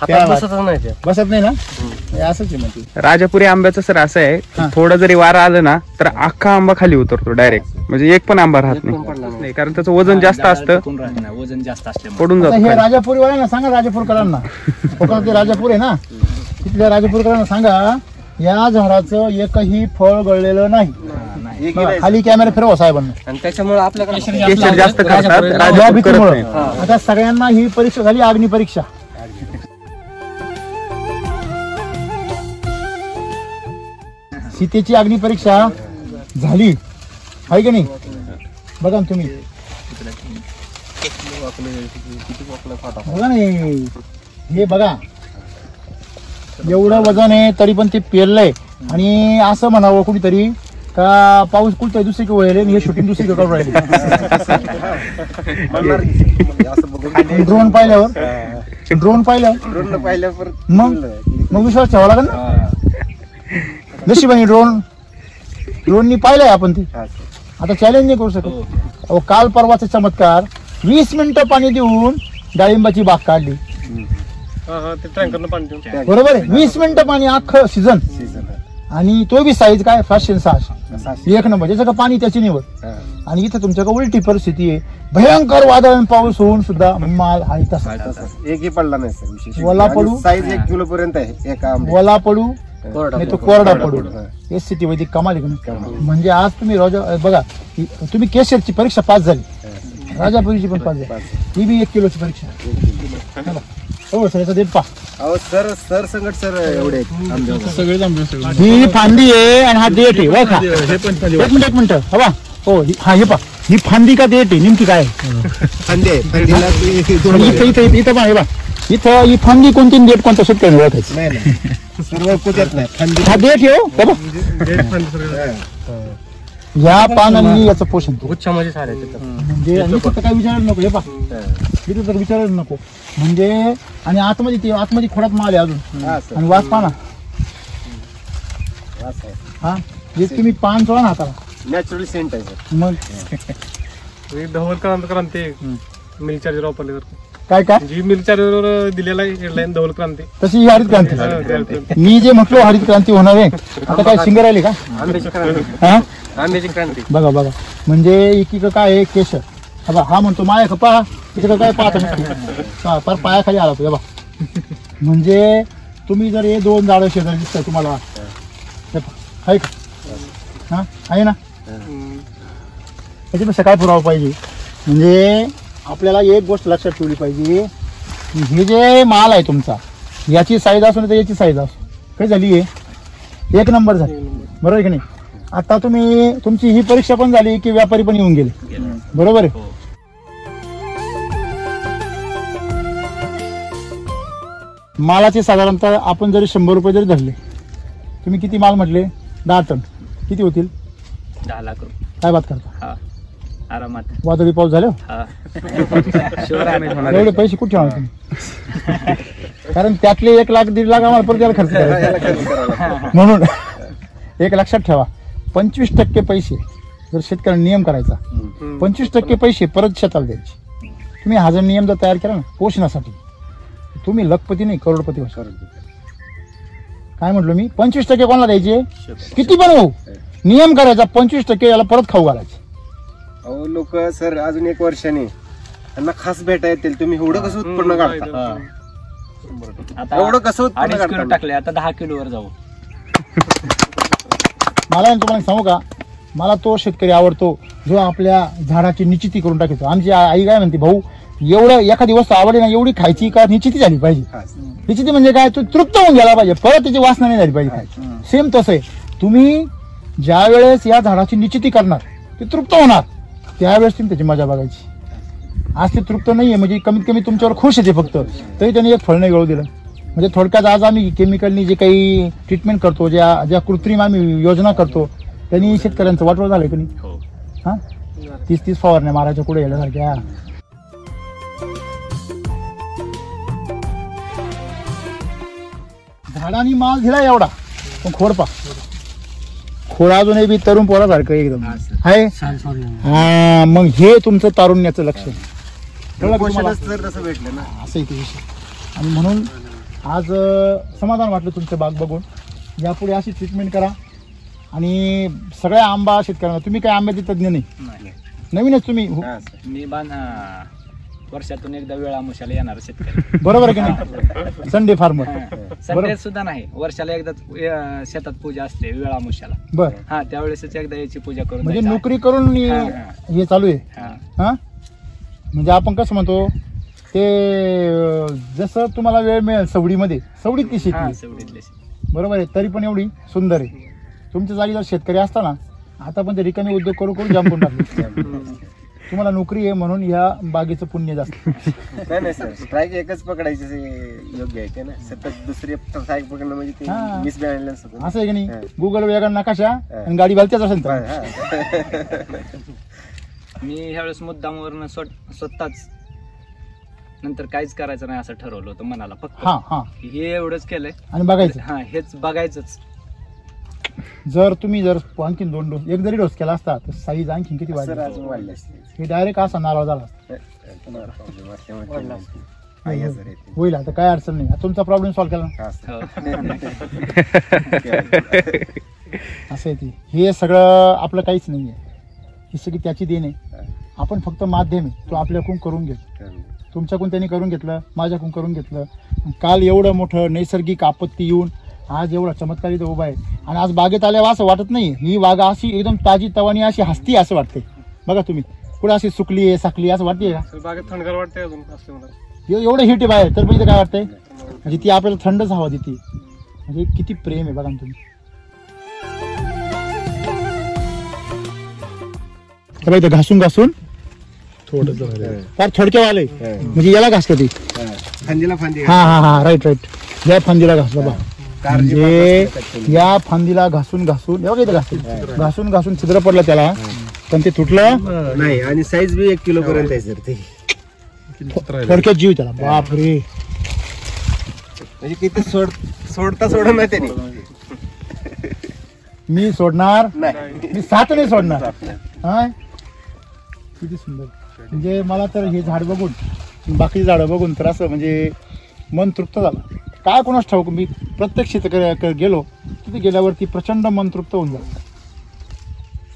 [SPEAKER 7] हातात बसतच नाही ते.
[SPEAKER 1] बसत नाही ना, हे असंच आहे मग ते.
[SPEAKER 5] राजापुरी आंब्याचं सर असं आहे, थोडं जरी वारा आलं ना तर अख्खा आंबा खाली उतरतो डायरेक्ट, म्हणजे एक पण आंबा राहत नाही, कारण त्याचं वजन जास्त असतं,
[SPEAKER 2] वजन जास्त असते.
[SPEAKER 5] पडून
[SPEAKER 1] आता हे
[SPEAKER 5] जातं.
[SPEAKER 1] राजापुरीवाल्यांना सांगा, राजापूरकरांना, कोकणात ते राजापूर आहे ना, तिथल्या राजापूरकरांना सांगा या झाडाचं एकही फळ गळलेलं नाही. खाली कॅमेरा फिरवा साहेबांना.
[SPEAKER 7] आणि त्याच्यामुळे आपल्याकडे
[SPEAKER 5] केशर जास्त करतात,
[SPEAKER 1] या
[SPEAKER 5] राजापूर करत
[SPEAKER 1] भीतीमुळं.
[SPEAKER 5] नाही.
[SPEAKER 1] आता सगळ्यांना ही परीक्षा झाली, अग्नी परीक्षा. सीतेची अग्नि परीक्षा झाली आहे की नाही, बघा ना तुम्ही, बघा नाही हे बघा एवढं वजन आहे तरी पण ते पेरलंय. आणि असं म्हणावं कुठेतरी का पाऊस कुठतरी दुसरीकडे वळले आणि हे शूटिंग दुसरीकडे करून राहिले. ड्रोन पाहिल्यावर मग विश्वास ठेवा लागेल ना. नशिबाने ड्रोननी पाहिलंय आपण ते, आता चॅलेंज नाही करू शकत. अहो काल परवाचा चमत्कार, 20 मिनिटं पाणी देऊन डाळिंबाची बाग काढली, बरोबर आहे. 20 मिनिटं पाणी अख्खं सीझन, आणि तो बी साईज काय 500-600, एक नंबर. ज्याचं का पाणी त्याची निवड. आणि इथं तुमच्याकडे उलटी परिस्थिती आहे, भयंकर वादळ पाऊस होऊन सुद्धा माल आहे तसा,
[SPEAKER 3] एकही पडला नाही सर. विशेष
[SPEAKER 1] वला पडू,
[SPEAKER 3] साईज 1 किलो पर्यंत आहे एका आंब्याची.
[SPEAKER 1] वला पडू नाही तो कोरडा पडू. एससीटी वैदिक कमाल आहे का नाही. म्हणजे आज तुम्ही बघा, तुम्ही केशरची परीक्षा पास झाली, राजापुरीची पण पास झाली, ही बी 1 किलोची परीक्षा. हो सर, याचा देत पा.
[SPEAKER 3] अहो सर संकट सर एवढे
[SPEAKER 1] ही फांदी आहे आणि हा देठ आहे, बघा. एक मिनिट हवा. हो हा हे पा, ही फांदी का देठ आहे नेमकी काय, इथं पहा, हे बा इथं ही फांदी कोणती देठ कोणता शेतकऱ्यांनी ओळखायचं
[SPEAKER 3] नाही सर्व कुठेच नाही.
[SPEAKER 1] हा देठ आहे. या पानांनी याचं पोषण
[SPEAKER 7] गुच्छामध्ये झाले
[SPEAKER 1] म्हणजे काय विचारायला नको. हे पा तिथं तर विचारायला नको म्हणजे. आणि आतमध्ये खोडात माल आहे अजून, आणि वास पाना. हा हे तुम्ही पान चोळा ना हाताला,
[SPEAKER 3] नॅचरल सेंट आहे सर.
[SPEAKER 1] मग
[SPEAKER 7] धवल क्रांती मिल चार्जर वापरले
[SPEAKER 1] काय
[SPEAKER 7] जी मिल चार्जर दिलेला हेडलाईन धवल क्रांती,
[SPEAKER 1] तशी ही हरित क्रांती. मी जे म्हटलो हरित क्रांती होणार आहे, आता काय सिंगर आली का.
[SPEAKER 3] आंब्याची क्रांती.
[SPEAKER 1] बघा बघा, म्हणजे एकीकडं काय आहे केशर. हा म्हणतो माया खपा, तिकडं काय पाहता पर पायाखाली आला तो. बघा म्हणजे तुम्ही जर हे 2 झाडं शेजारी दिसताय तुम्हाला, आहे का? हा आहे ना. त्याच्यापेक्षा काय पुरावा पाहिजे? म्हणजे आपल्याला एक गोष्ट लक्षात ठेवली पाहिजे, हे जे माल आहे तुमचा, याची साईज असो नाही तर याची साईज असो, काय झाली आहे 1 नंबर झाली, बरोबर आहे की नाही? आता तुमची ही परीक्षा पण झाली की व्यापारी पण येऊन गेले, बरोबर आहे? मालाचे साधारणतः आपण जरी 100 रुपये जरी धरले, तुम्ही किती माल म्हटले? 10 टन. किती होतील?
[SPEAKER 2] 10 लाख रुपये.
[SPEAKER 1] काय बात करता?
[SPEAKER 2] हा आरामात.
[SPEAKER 1] वादळी पाऊस झाले
[SPEAKER 2] हा
[SPEAKER 1] एवढे पैसे कुठे ठेवणार तुम्ही? कारण त्यातले 1 लाख 1.5 लाख आम्हाला परत याला खर्च करायचा. म्हणून एक लक्षात ठेवा, 25% पैसे जर शेतकऱ्यांनी नियम करायचा, 25% पैसे परत शेताला द्यायचे. तुम्ही हा जर नियम जर तयार केला ना पोषणासाठी, तुम्ही लखपती नाही करोडपती व्हाल. काय म्हटलो मी? 25% कोणाला द्यायचे? किती पण हो, नियम करायचा, 25% याला परत खाऊ घालायचे.
[SPEAKER 3] अहो लोक सर अजून 1 वर्षाने त्यांना खास भेटा येतील, तुम्ही एवढं कसं उत्पन्न काढता?
[SPEAKER 2] आता
[SPEAKER 3] एवढं कसं उत्पन्न
[SPEAKER 2] 2.5 किलो
[SPEAKER 3] काढता?
[SPEAKER 2] टाकले, आता 10 किलोवर जाऊ.
[SPEAKER 1] मला तुम्हाला सांगू का, मला तो शेतकरी आवडतो जो आपल्या झाडाची निश्चिती करून टाकतो. आमची आई काय म्हणते, भाऊ एवढं एखादी वस्तू आवडली ना एवढी खायची का निश्चिती झाली पाहिजे. निश्चिती म्हणजे काय, तू तृप्त होऊन गेला पाहिजे, परत त्याची वासना नाही झाली पाहिजे खायची. सेम तसं आहे, तुम्ही ज्या वेळेस या झाडाची निश्चिती करणार, ते तृप्त होणार, त्यावेळेस तुम्ही त्याची मजा बघायची. आज ते तृप्त नाहीये म्हणजे कमीत कमी तुमच्यावर खुश येते फक्त, तरी त्यांनी एक फळ नाही गळू दिलं. म्हणजे थोडक्यात आज आम्ही केमिकलनी जे काही ट्रीटमेंट करतो, ज्या कृत्रिम आम्ही योजना करतो, त्यांनी शेतकऱ्यांचं वाटोळ झालंय की नाही? हा 30 फवारण्या मारायच्या पुढे येण्यासारख्या. झाडांनी माल दिला एवढा, पण खोडपा खोड अजूनही बी तरुण पोरासारखं एकदम आहे. हा मग हे तुमचं तारुण्याचं लक्षण
[SPEAKER 3] तसं भेटलं ना,
[SPEAKER 1] असं इथे विषय. आणि म्हणून आज समाधान वाटलं तुमचं बाग बघून. यापुढे अशी ट्रीटमेंट करा. आणि सगळ्या आंबा शेतकऱ्यांना, तुम्ही काय आंब्याचे तज्ञ नाही, नवीनच तुम्ही,
[SPEAKER 2] मी वर्षातून एकदा वेळामुशाला येणार शेतकरी,
[SPEAKER 1] बरोबर आहे की नाही? संडे फार्मर
[SPEAKER 2] संडे सुद्धा नाही, वर्षाला एकदाच शेतात पूजा असते वेळामुशाला.
[SPEAKER 1] बर,
[SPEAKER 2] हा त्यावेळेसच एकदा याची पूजा करून
[SPEAKER 1] म्हणजे
[SPEAKER 2] जायचं.
[SPEAKER 1] नोकरी करून हे चालू आहे. हा म्हणजे आपण कसं म्हणतो ते, जसं तुम्हाला वेळ मिळेल सवडीमध्ये, सवडीतली शेती,
[SPEAKER 2] शेवटीतले
[SPEAKER 1] बरोबर आहे, तरी पण एवढी सुंदर आहे. तुमच्या जागी जर शेतकरी असता ना, आता पण ते रिकामी उद्योग करून जांभून टाकले. तुम्हाला नोकरी आहे म्हणून या बागेचं पुण्य जास्त.
[SPEAKER 3] नाही सर, स्ट्राईक एकच पकडायची योग्य आहे ना, सतत दुसरी स्ट्राईक पकडणं म्हणजे ते मिस बॅलन्स होतं.
[SPEAKER 1] असं आहे की नाही? गुगल वेगळा नकाशा आणि गाडी भलत्याच असेल तर.
[SPEAKER 2] मी ह्यावेळेस मुद्दामवरनं स्वतःच नंतर काहीच करायचं नाही असं ठरवलं होतं मनाला, फक्त हे एवढंच केलंय
[SPEAKER 1] आणि बघायचं.
[SPEAKER 2] हा हेच बघायचंच.
[SPEAKER 1] जर तुम्ही आणखी 2 डोस, एक जरी डोस केला असता तर साईज आणखी किती वाढली? हे डायरेक्ट असा नारळ झाला होईल. आता काय अडचण नाही, तुमचा प्रॉब्लेम सॉल्व्ह केला. असं आहे ते, हे सगळं आपलं काहीच नाहीये, ही सगळी त्याची देण आहे. आपण फक्त माध्यम आहे, तो आपल्याकडून करून घेतो. तुमच्याकडून त्यांनी करून घेतलं, माझ्याकडून करून घेतलं. काल एवढं मोठं नैसर्गिक आपत्ती येऊन आज एवढा चमत्कार इथं उभा आहे. आणि आज बागेत आल्यावर असं वाटत नाही ही बागा अशी एकदम ताजी तवानी अशी हसती असं वाटते. बघा तुम्ही कुठं अशी सुकली आहे, साकली असं वाटते का?
[SPEAKER 6] बागेत थंडगार वाटते अजून
[SPEAKER 1] एवढं हिट आहे बाहेर, तर म्हणजे काय वाटतंय, म्हणजे ती आपल्याला थंडच हवा देते. म्हणजे किती प्रेम आहे बघा तुम्ही. इथं घासून घासून थोडं फार थोडक्या आलंय, म्हणजे याला घासलं ती
[SPEAKER 3] फांदीला फांदी.
[SPEAKER 1] हा राईट या फांदीला घासलं बा, म्हणजे या फांदीला घासून घासून घासून घासून छिद्र पडलं त्याला, पण ते तुटलं
[SPEAKER 3] नाही. आणि साईज बी 1 किलो पर्यंत आहे सर. ते
[SPEAKER 1] थोडक्यात जीव त्याला. बापरे,
[SPEAKER 3] म्हणजे किती सोडता सोडत नाही त्याने.
[SPEAKER 1] मी सोडणार नाही, मी 7 नाही सोडणार. हा किती सुंदर. म्हणजे मला तर हे झाड बघून, बाकी झाडं बघून तर असं म्हणजे मन तृप्त झालं. काय कोणाच ठाऊक, मी प्रत्यक्ष गेलो तिथे गेल्यावरती प्रचंड मन तृप्त होऊन जातं.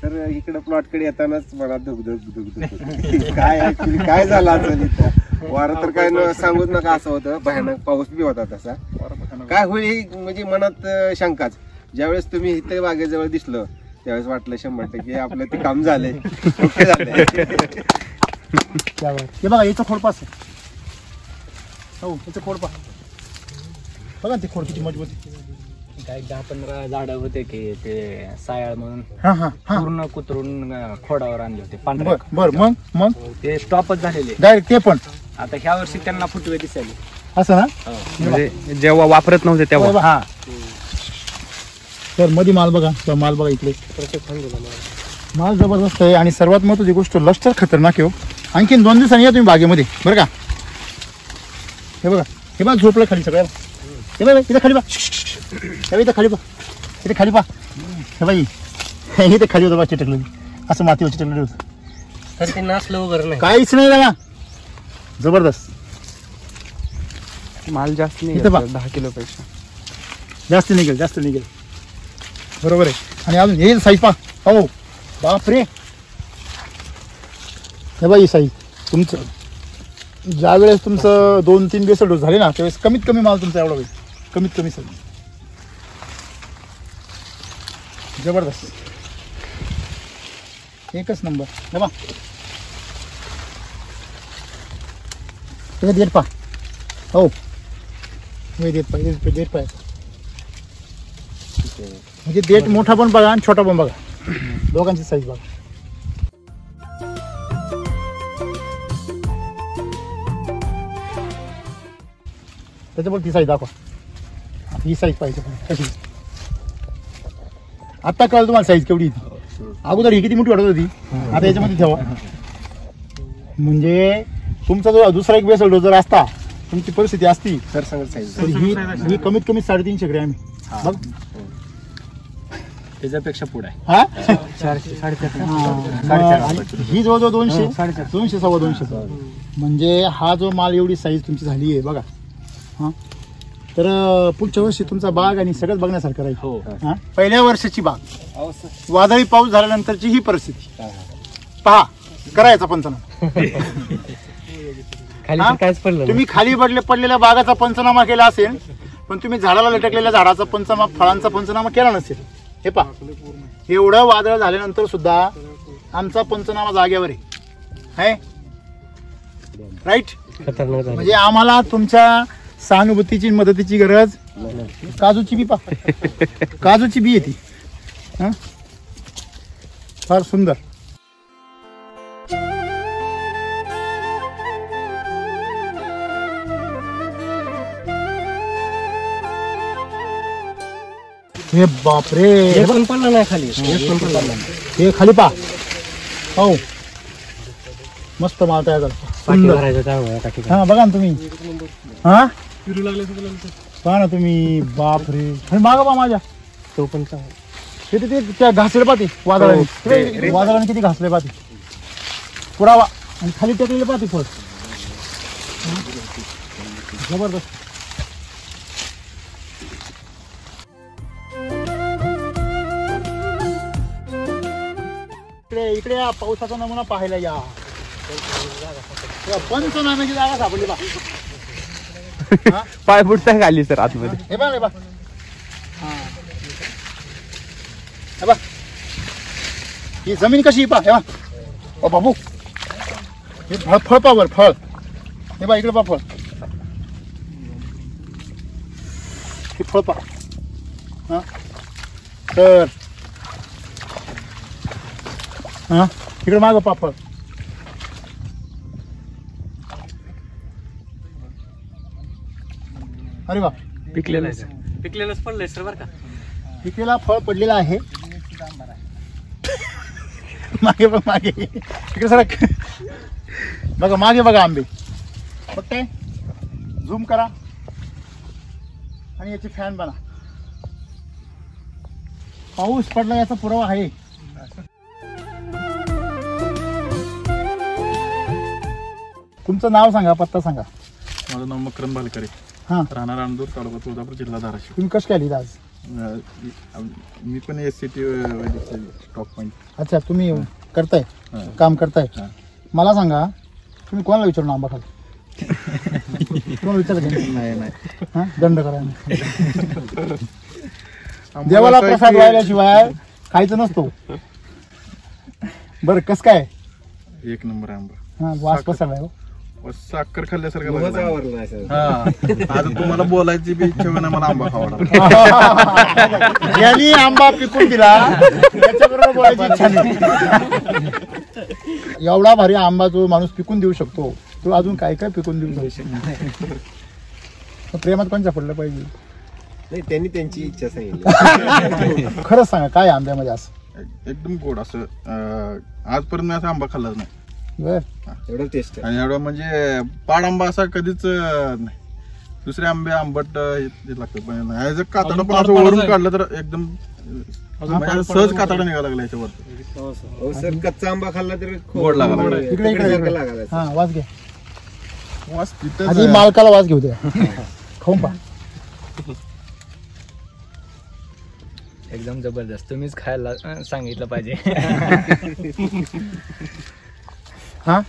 [SPEAKER 3] तर इकडे प्लॉट कडे येतानाच मला काय actually काय झालं असेल इथं वारं तर काय सांगूच नका असं होतं भयानक पाऊस बी होता तसा काय होईल म्हणजे मनात शंकाच ज्यावेळेस तुम्ही इथे बागेजवळ दिसलं त्यावेळेस वाटलं 100% आपलं ते काम झालंय ओके झालंय
[SPEAKER 1] हे बघा याचं खोडपास हो याचं खोडपा बघा ते खोड किती मजबूत
[SPEAKER 2] काही 10-15 झाडं होते की ते सायाळ म्हणून
[SPEAKER 1] हा हा हा
[SPEAKER 2] पूर्ण कुतरून खोडावर आणले होते
[SPEAKER 1] बर
[SPEAKER 2] पांढरे
[SPEAKER 1] बर मग
[SPEAKER 2] ते स्टॉपच झालेले
[SPEAKER 1] डायरेक्ट ते पण
[SPEAKER 2] आता ह्या वर्षी त्यांना फुटवे दिसायले
[SPEAKER 1] असं ना
[SPEAKER 5] म्हणजे जेव्हा वापरत नव्हते तेव्हा
[SPEAKER 1] हा तर मध्ये माल बघा तर माल बघा इकडे माल जबरदस्त आहे आणि सर्वात महत्वाची गोष्ट लष्टर खतरनाक आहे हो. आणखीन 2 दिवसांनी या तुम्ही बागेमध्ये बरं का हे बघा झोपलं खाली सगळ्या हे बघा इथं खाली बा इथं खाली बा इथे खाली बा हे बाई इथे खाली होतं बा चिटकलेली असं मातीवर चिटकलेलं होतं
[SPEAKER 7] तर ते नाचलं वगैरे नाही
[SPEAKER 1] काहीच नाही बघा जबरदस्त
[SPEAKER 5] माल जास्त नाही
[SPEAKER 1] इथं बघ.
[SPEAKER 5] 10 किलो पेक्षा
[SPEAKER 1] जास्त निघेल बरोबर आहे आणि अजून हे साईज पा हो बापरे हे बाई साईज तुमचं ज्या वेळेस तुमचं 2-3 बेसल डोस झाले ना त्यावेळेस कमीत कमी माल तुमचा एवढा होईल कमीत कमी सर जबरदस्त एकच नंबर हे बा देत पा हो देत पाय म्हणजे देठ मोठा पण बघा आणि छोटा पण बघा दोघांची साईज बघा त्याच्यावर ती साईज दाखवा ही साईज पाहिजे कशी आता कळलं तुम्हाला साईज केवढी अगोदर ही किती मोठी वाटत होती आता याच्यामध्ये ठेवा म्हणजे तुमचा जो दुसरा एक बेसल डोस जर असता तुमची परिस्थिती असती
[SPEAKER 3] तर सांगत साईज
[SPEAKER 1] तर ही कमीत कमी 350 ग्रॅम आहे बघ
[SPEAKER 2] त्याच्यापेक्षा पुढे आहे
[SPEAKER 1] हा
[SPEAKER 7] 400
[SPEAKER 1] ही जवळजवळ 200 200 म्हणजे हा जो माल एवढी साईज तुमची झाली आहे बघा हा तर पुढच्या वर्षी तुमचा बाग आणि सगळंच बघण्यासारखं राहील
[SPEAKER 2] हो
[SPEAKER 1] हा पहिल्या वर्षाची बाग वादळी पाऊस झाल्यानंतरची ही परिस्थिती पहा करायचा पंचनामा
[SPEAKER 7] खाली
[SPEAKER 1] हा?
[SPEAKER 7] तर काहीच पडलं
[SPEAKER 1] तुम्ही खाली पडलेल्या बागाचा पंचनामा केला असेल पण तुम्ही झाडाला लटकलेल्या झाडाचा पंचनामा फळांचा पंचनामा केला नसेल हे पहा एवढं वादळ झाल्यानंतर सुद्धा आमचा पंचनामा जागेवर आहे राईट
[SPEAKER 7] खतरनाक झालं.
[SPEAKER 1] म्हणजे आम्हाला तुमच्या सहानुभूतीची मदतीची गरज काजूची बी पा काजूची बी येते हा फार सुंदर हे बापरे
[SPEAKER 7] एक पण पडलं नाही खाली एक पण पडलं नाही.
[SPEAKER 1] हे खाली पा हो मस्त माल तयार झाला
[SPEAKER 7] पाठी
[SPEAKER 1] सुंदर
[SPEAKER 7] भरायचं त्यामुळे एका ठिकाणी.
[SPEAKER 1] हा बघा ना तुम्ही हा पहा ना तुम्ही बापरे आणि मागा बा माझ्या
[SPEAKER 7] तो पण चांगला.
[SPEAKER 1] किती ते त्या घासले पाहते वादळाने वादळाने किती घासले पाहते पुरावा आणि खाली टेकलेले पाहते फळ जबरदस्त इकडे या पावसाचा नमुना पाहायला या पंचनाम्याची जागा सापडली बा
[SPEAKER 5] पाय बुडताय खाली सर आतमध्ये
[SPEAKER 1] हे बघ हे बघ ही जमीन कशी पा हे बघ ओ बाबू हे फळ पावर फळ हे बघ इकडे पा फळ हे फळ पा हा तर हा इकडे माग पा फळ अरे वा
[SPEAKER 5] पिकलेलं आहे
[SPEAKER 7] पिकलेलंच पडलंय सर बरं का.
[SPEAKER 1] पिकेला फळ पडलेलं आहे मागे बघ मागे इकडे सरक बघा मागे बघा आंबे बघताय झूम करा आणि याची फॅन बना पाऊस पडला याचा पुरावा आहे तुमचं नाव सांगा पत्ता सांगा
[SPEAKER 6] माझं नाव मकरंद भालकरे
[SPEAKER 1] हा
[SPEAKER 6] राहणार अणदूर तालुका तुळजापूर जिल्हा धाराशिव
[SPEAKER 1] तुम्ही कशी आली आज
[SPEAKER 6] मी पण SCT टॉप पॉईंट.
[SPEAKER 1] अच्छा, तुम्ही करताय काम करताय. मला सांगा, तुम्ही कोणाला विचारून आंबा खाल? कोणाला विचारलं
[SPEAKER 6] नाही
[SPEAKER 1] हा, दंड करायला. देवाला प्रसाद व्हायल्याशिवाय खायचं नसतो. बरं, कस काय?
[SPEAKER 6] एक नंबर आंबा.
[SPEAKER 1] हा, वास पसरलाय हो.
[SPEAKER 6] साखर खाल्ल्यासारखं आता तुम्हाला बोलायची बी इच्छा नाही, मला आंबा खावा.
[SPEAKER 1] ज्यांनी आंबा पिकून दिला त्याच्याबरोबर बोलायची इच्छा नाही. एवढा भारी आंबा जो माणूस पिकून देऊ शकतो, तो अजून काय काय पिकून देऊ शकतो. प्रेमात कोणच्या पडलं पाहिजे?
[SPEAKER 3] नाही, त्यांनी त्यांची इच्छा सांगितली.
[SPEAKER 1] खरंच सांगा, काय आंब्यामध्ये असं
[SPEAKER 6] एकदम गोड असं. आजपर्यंत मी असा आंबा खाल्लाच नाही.
[SPEAKER 1] बर,
[SPEAKER 3] एवढं टेस्ट
[SPEAKER 6] आणि एवढं म्हणजे पाड आंबा असा कधीच नाही. दुसरे आंबे आंबट हे लागतात, पण ह्याचं कातडं पण असं वरून काढलं तर एकदम म्हणजे सहज कातडा निघायला लागला याच्यावर.
[SPEAKER 3] हो सर, कच्चा आंबा खाल्ला तर
[SPEAKER 6] गोड लागला.
[SPEAKER 1] इकडे
[SPEAKER 3] लागला.
[SPEAKER 1] हा, वास घ्या.
[SPEAKER 6] वास तिथंच
[SPEAKER 1] आधी
[SPEAKER 6] आहे.
[SPEAKER 1] मालकाला वास घेऊ द्या. खाऊन पहा.
[SPEAKER 4] एकदम जबरदस्त. तुम्हीच खायला सांगितलं पाहिजे.
[SPEAKER 1] हा,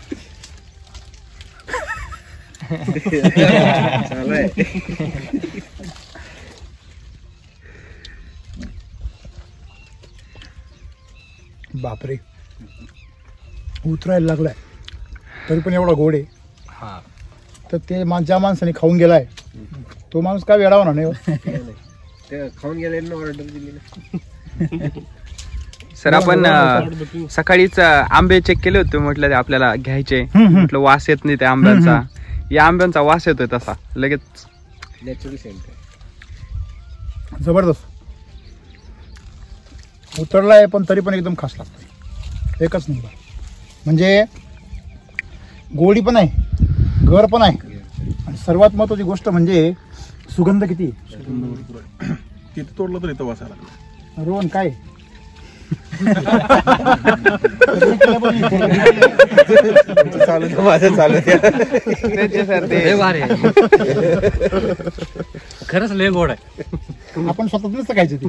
[SPEAKER 3] चालय.
[SPEAKER 1] बापरे, उतरायला लागलाय तरी पण एवढा गोड आहे.
[SPEAKER 4] हा,
[SPEAKER 1] तर ते ज्या माणसाने खाऊन गेलाय तो माणूस काय वेडा होणार नाही हो?
[SPEAKER 3] ते खाऊन गेले ऑर्डर दिली ना.
[SPEAKER 5] सर आपण सकाळीच आंबे चेक केले होते, म्हटलं ते आपल्याला घ्यायचे. म्हटलं वास येत नाही त्या आंब्यांचा. या आंब्यांचा वास येतोय तसा लगेच.
[SPEAKER 3] Natural scent.
[SPEAKER 1] जबरदस्त उतरलाय, पण तरी पण एकदम खास लागतोय. एकच नंबर. म्हणजे गोडी पण आहे, गर पण आहे, आणि सर्वात महत्वाची गोष्ट म्हणजे सुगंध किती.
[SPEAKER 6] किती तोडलं तर इथं वासायला लागलं.
[SPEAKER 1] रोहन काय
[SPEAKER 3] चालू माझं चालू.
[SPEAKER 7] खरंच लय गोड आहे.
[SPEAKER 1] आपण स्वतःच नसतं खायचं ते.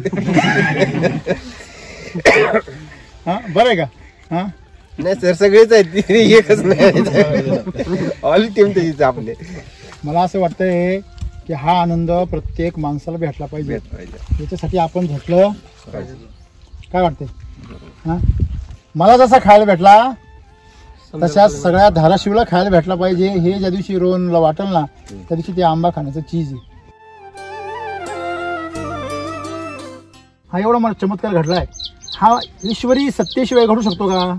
[SPEAKER 1] हा, बरं आहे का? हा,
[SPEAKER 3] नाही सर, सगळेच आहेत, एकच नाही. ऑल टीम त्याचीच आपले.
[SPEAKER 1] मला असं वाटतंय की हा आनंद प्रत्येक माणसाला भेटला पाहिजे. याच्यासाठी आपण झटलं. काय वाटतंय? हा, मला जसा खायला भेटला तशा सगळ्या धाराशिवला खायला भेटला पाहिजे. हे ज्या दिवशी रोहनला वाटेल ना, त्या दिवशी ते आंबा खाण्याचं चीज आहे. हा एवढा मला चमत्कार घडलाय. हा ईश्वरी सत्तेशिवाय घडू शकतो का?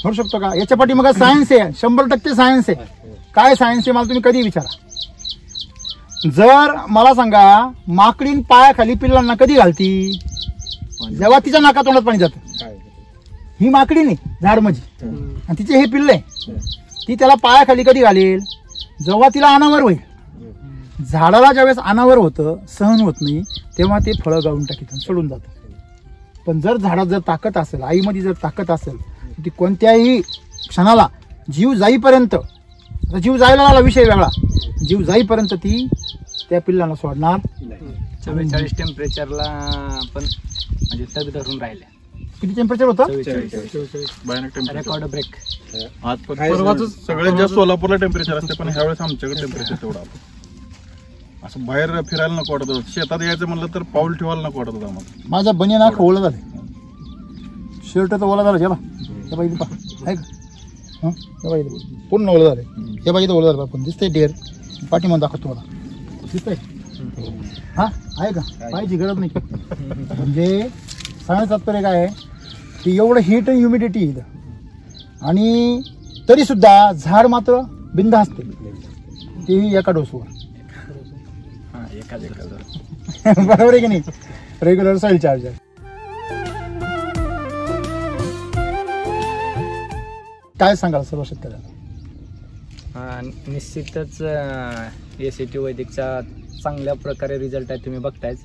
[SPEAKER 1] घडू शकतो का? याच्या पाठीमागे सायन्स आहे, 100% सायन्स आहे. काय सायन्स आहे मला तुम्ही कधी विचारा. जर मला सांगा, माकडीन पायाखाली पिल्लांना कधी घालती? जेव्हा तिच्या नाका तोंडात पाणी जातं. ही माकडी नाही, झाड म्हणजे, आणि तिचे हे पिल्ल आहे. ती त्याला पायाखाली कधी घालेल? जेव्हा तिला अनावर होईल. झाडाला ज्यावेळेस अनावर होतं, सहन होत नाही, तेव्हा ते फळं गाळून टाकीत सोडून जातं. पण जर झाडात जर ताकद असेल, आईमध्ये जर ताकद असेल, ती कोणत्याही क्षणाला जीव जाईपर्यंत, जीव जायला लागला विषय वेगळा, जीव जाईपर्यंत ती त्या पिल्लांना सोडणार.
[SPEAKER 4] 44 टेम्परेचरला पण म्हणजे तग धरून राहिल्या.
[SPEAKER 1] किती टेम्परेचर होतं?
[SPEAKER 4] 44
[SPEAKER 6] भयानक टेम्परेचर.
[SPEAKER 4] Record break.
[SPEAKER 6] आज परवाच सगळ्यात जास्त सोलापूरला टेम्परेचर असते, पण ह्यावेळेस आमच्याकडे टेम्परेचर तेवढं आलं. असं बाहेर फिरायला नको वाटत होतं. शेतात यायचं म्हणलं तर पाऊल ठेवायला नको वाटत होतं आम्हाला.
[SPEAKER 1] माझ्या बनियाना ओलं झाले, शर्ट तर ओला झाला. जेव्हा हे बाई पहा, आहे का? हां, हे बाई पूर्ण ओलं झाले. हे बाई ओलं झालं पण दिसतंय. डेअर पाठीमध्ये दाखवतो तुम्हाला, दिसतंय? हा, आहे का? पाहायची गरज नाही. म्हणजे सांगायचं तात्पर्य काय आहे की एवढं हीट आणि ह्युमिडिटी इथं, आणि तरी सुद्धा झाड मात्र बिनधास्त असते, तेही एका डोसवर. बरोबर आहे की नाही? Regular soil charger. काय सांगाल सर्व शेतकऱ्यांना?
[SPEAKER 4] निश्चितच ACT वैदिकचा चांगल्या प्रकारे रिझल्ट आहे, तुम्ही बघतायच.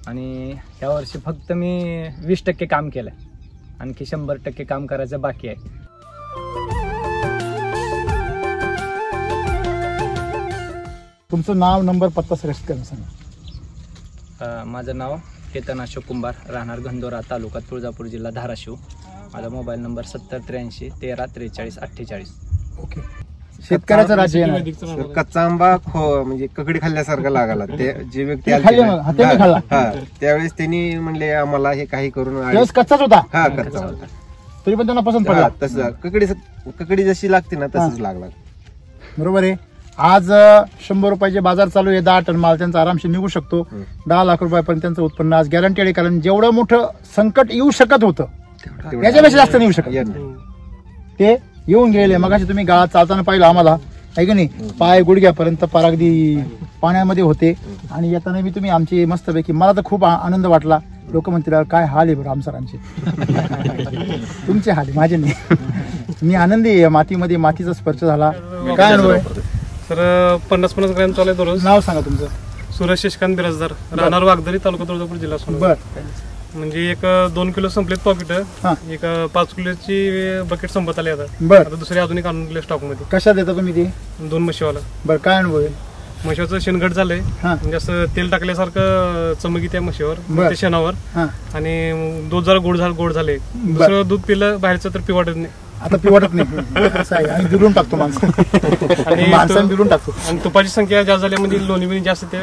[SPEAKER 4] आणि ह्या वर्षी फक्त मी 20% काम केलंय, आणखी 100% काम करायचं बाकी आहे.
[SPEAKER 1] तुमचं नाव, नंबर, पत्ता सगळं शेतकऱ्यांना सांगा.
[SPEAKER 4] माझं नाव केतन अशोक कुंभार, राहणार गंधोरा, तालुका तुळजापूर, जिल्हा धाराशिव. माझा मोबाईल नंबर 7083 13 43 48.
[SPEAKER 1] ओके. शेतकऱ्याचं राज्य आहे ना.
[SPEAKER 3] सर, कच्चा आंबा म्हणजे ककडी खाल्ल्यासारखा लागला. ते जे व्यक्ती आले
[SPEAKER 1] खाल्ले
[SPEAKER 3] ना,
[SPEAKER 1] मग, ते मी खाल्ला.
[SPEAKER 3] त्यावेळेस त्यांनी म्हणले आम्हाला हे काही करून
[SPEAKER 1] त्यावेळेस कच्चाच होता,
[SPEAKER 3] कच्चा होता.
[SPEAKER 1] तरी पण त्यांना पसंत पडला.
[SPEAKER 3] तसं ककडी जशी लागते ना तसंच लागला.
[SPEAKER 1] बरोबर आहे. आज 100 रुपयाचे बाजार चालू आहे. 10 टन माल त्यांचा आरामशीर निघू शकतो. 10 लाख रुपयापर्यंत त्यांचं उत्पन्न आज गॅरंटेड आहे. कारण जेवढं मोठं संकट येऊ शकत होतं याच्यापेक्षा जास्त नाही येऊ शकत. ते येऊन गेले. मगाशी तुम्ही गाळात चालताना पाहिलं आम्हाला, आहे की नाही, पाय गुडघ्यापर्यंत पार अगदी पाण्यामध्ये होते. आणि येताना मी तुम्ही आमची मस्तपैकी, मला तर खूप आनंद वाटला. लोक म्हणतील काय हाल आहे बरं आमसरांचे. तुमचे हाल आहे, माझे नाही. मी आनंदी आहे. मातीमध्ये मातीचा स्पर्श झाला. काय अनुभव आहे
[SPEAKER 9] सर? 50-50 ग्रॅम चालू आहे दररोज.
[SPEAKER 1] नाव सांगा तुमचं?
[SPEAKER 9] सुरेश शशिकांत बिराजदार, राहणार वागदरी, तालुका तुळजापूर, जिल्हा सोलापूर.
[SPEAKER 1] बर.
[SPEAKER 9] म्हणजे एक 2 किलो संपलेत पॉकेट, एक 5 किलोची बकेट संपत आली आता.
[SPEAKER 1] बर.
[SPEAKER 9] आता दुसरी आधुनिक आणून दिले स्टॉक मध्ये.
[SPEAKER 1] कशा देता तुम्ही ते?
[SPEAKER 9] 2 म्हशीवाला.
[SPEAKER 1] बरं, काय अनुभव आहे?
[SPEAKER 9] म्हशीचं शेणगट झालंय, म्हणजे असं तेल टाकल्यासारखं चमकी त्या म्हशीवर, ते शेणावर. आणि दूध जरा गोड झाले. दुसरं दूध पिलं बाहेरचं तर पिवाटत नाही.
[SPEAKER 1] आता पिवाटत नाही. असं आहे. आणि बिलून टाकतो माणसं, आणि माणसाने बिलून टाकतो.
[SPEAKER 9] आणि तुपाची संख्या जास्त झाल्यामध्ये लोणी बिणी जास्त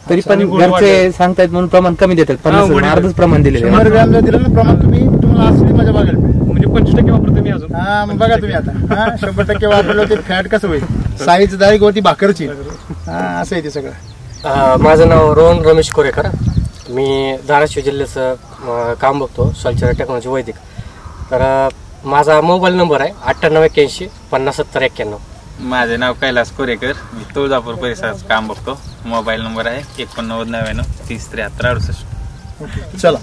[SPEAKER 8] तरी पण घरचे सांगतायत म्हणून प्रमाण कमी देतात. 50 अर्धच प्रमाण दिले.
[SPEAKER 1] 100 ग्रॅम जर दिलं ना प्रमाण, तुम्हाला असली मजा बघाल.
[SPEAKER 9] म्हणजे 25% वापरतो मी अजून.
[SPEAKER 1] मग बघा तुम्ही आता 100% वापरलं ते फॅट कसं होईल. साईज डायरेक्ट होती भाकरची. असं आहे ते सगळं.
[SPEAKER 7] माझं नाव रोहन रमेश कोरेकर. मी धाराशिव जिल्ह्याचं काम बघतो, सॉइल टेक्नॉलॉजी वैदिक. तर माझा मोबाईल नंबर आहे 9881 50 70 91.
[SPEAKER 10] माझे नाव कैलास कोरेकर, मी तुळजापूर परिसराचं काम बघतो. मोबाईल नंबर आहे 89 99 30 73 68.
[SPEAKER 1] चला.